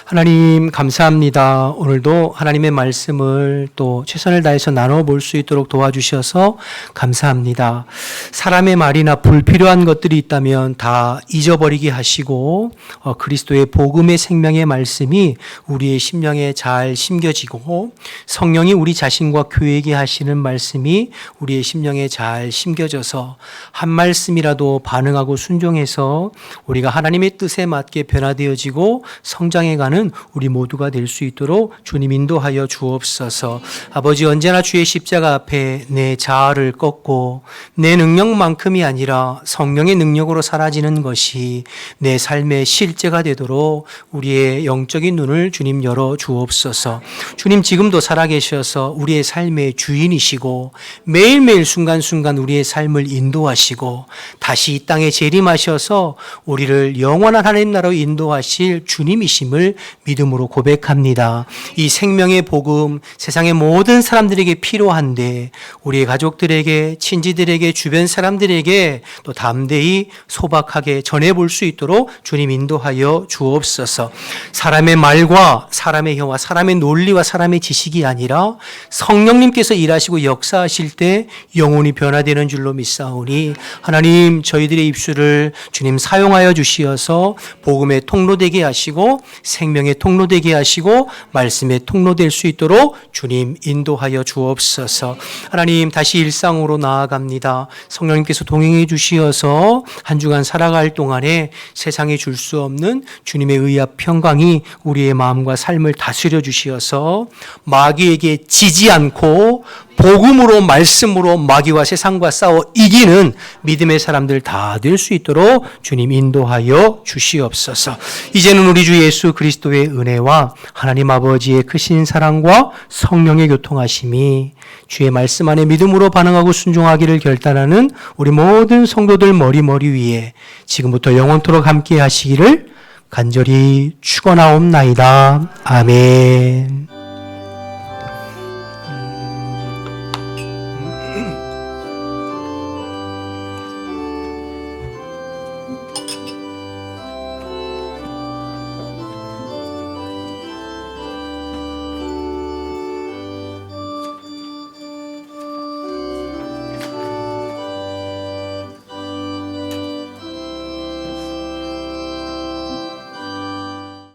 하나님 감사합니다. 오늘도 하나님의 말씀을 또 최선을 다해서 나눠볼 수 있도록 도와주셔서 감사합니다. 사람의 말이나 불필요한 것들이 있다면 다 잊어버리게 하시고 그리스도의 복음의 생명의 말씀이 우리의 심령에 잘 심겨지고 성령이 우리 자신과 교회에게 하시는 말씀이 우리의 심령에 잘 심겨져서 한 말씀이라도 반응하고 순종해서 우리가 하나님의 뜻에 맞게 변화되어지고 성장해가는 우리 모두가 될 수 있도록 주님 인도하여 주옵소서. 아버지 언제나 주의 십자가 앞에 내 자아를 꺾고 내 능력만큼이 아니라 성령의 능력으로 사라지는 것이 내 삶의 실제가 되도록 우리의 영적인 눈을 주님 열어 주옵소서. 주님 지금도 살아계셔서 우리의 삶의 주인이시고 매일매일 순간순간 우리의 삶을 인도하시고 다시 이 땅에 재림하셔서 우리를 영원한 하나님 나라로 인도하실 주님이심을 믿음으로 고백합니다. 이 생명의 복음 세상의 모든 사람들에게 필요한데 우리의 가족들에게, 친지들에게, 주변 사람들에게 또 담대히 소박하게 전해볼 수 있도록 주님 인도하여 주옵소서. 사람의 말과 사람의 혀와 사람의 논리와 사람의 지식이 아니라 성령님께서 일하시고 역사하실 때 영혼이 변화되는 줄로 믿사오니 하나님 저희들의 입술을 주님 사용하여 주시어서 복음의 통로되게 하시고 생명의 통로되게 하시고 말씀의 통로될 수 있도록 주님 인도하여 주옵소서. 하나님 다시 일상으로 나아갑니다. 성령님께서 동행해 주시어서 한 주간 살아갈 동안에 세상에 줄 수 없는 주님의 의합 평강이 우리의 마음과 삶을 다스려 주시어서 마귀에게 지지 않고 복음으로 말씀으로 마귀와 세상과 싸워 이기는 믿음의 사람들 다 될 수 있도록 주님 인도하여 주시옵소서. 이제는 우리 주 예수 그리스도의 은혜와 하나님 아버지의 크신 사랑과 성령의 교통하심이 주의 말씀 안에 믿음으로 반응하고 순종하기를 결단하는 우리 모든 성도들 머리 위에 지금부터 영원토록 함께 하시기를 간절히 축원하옵나이다. 아멘.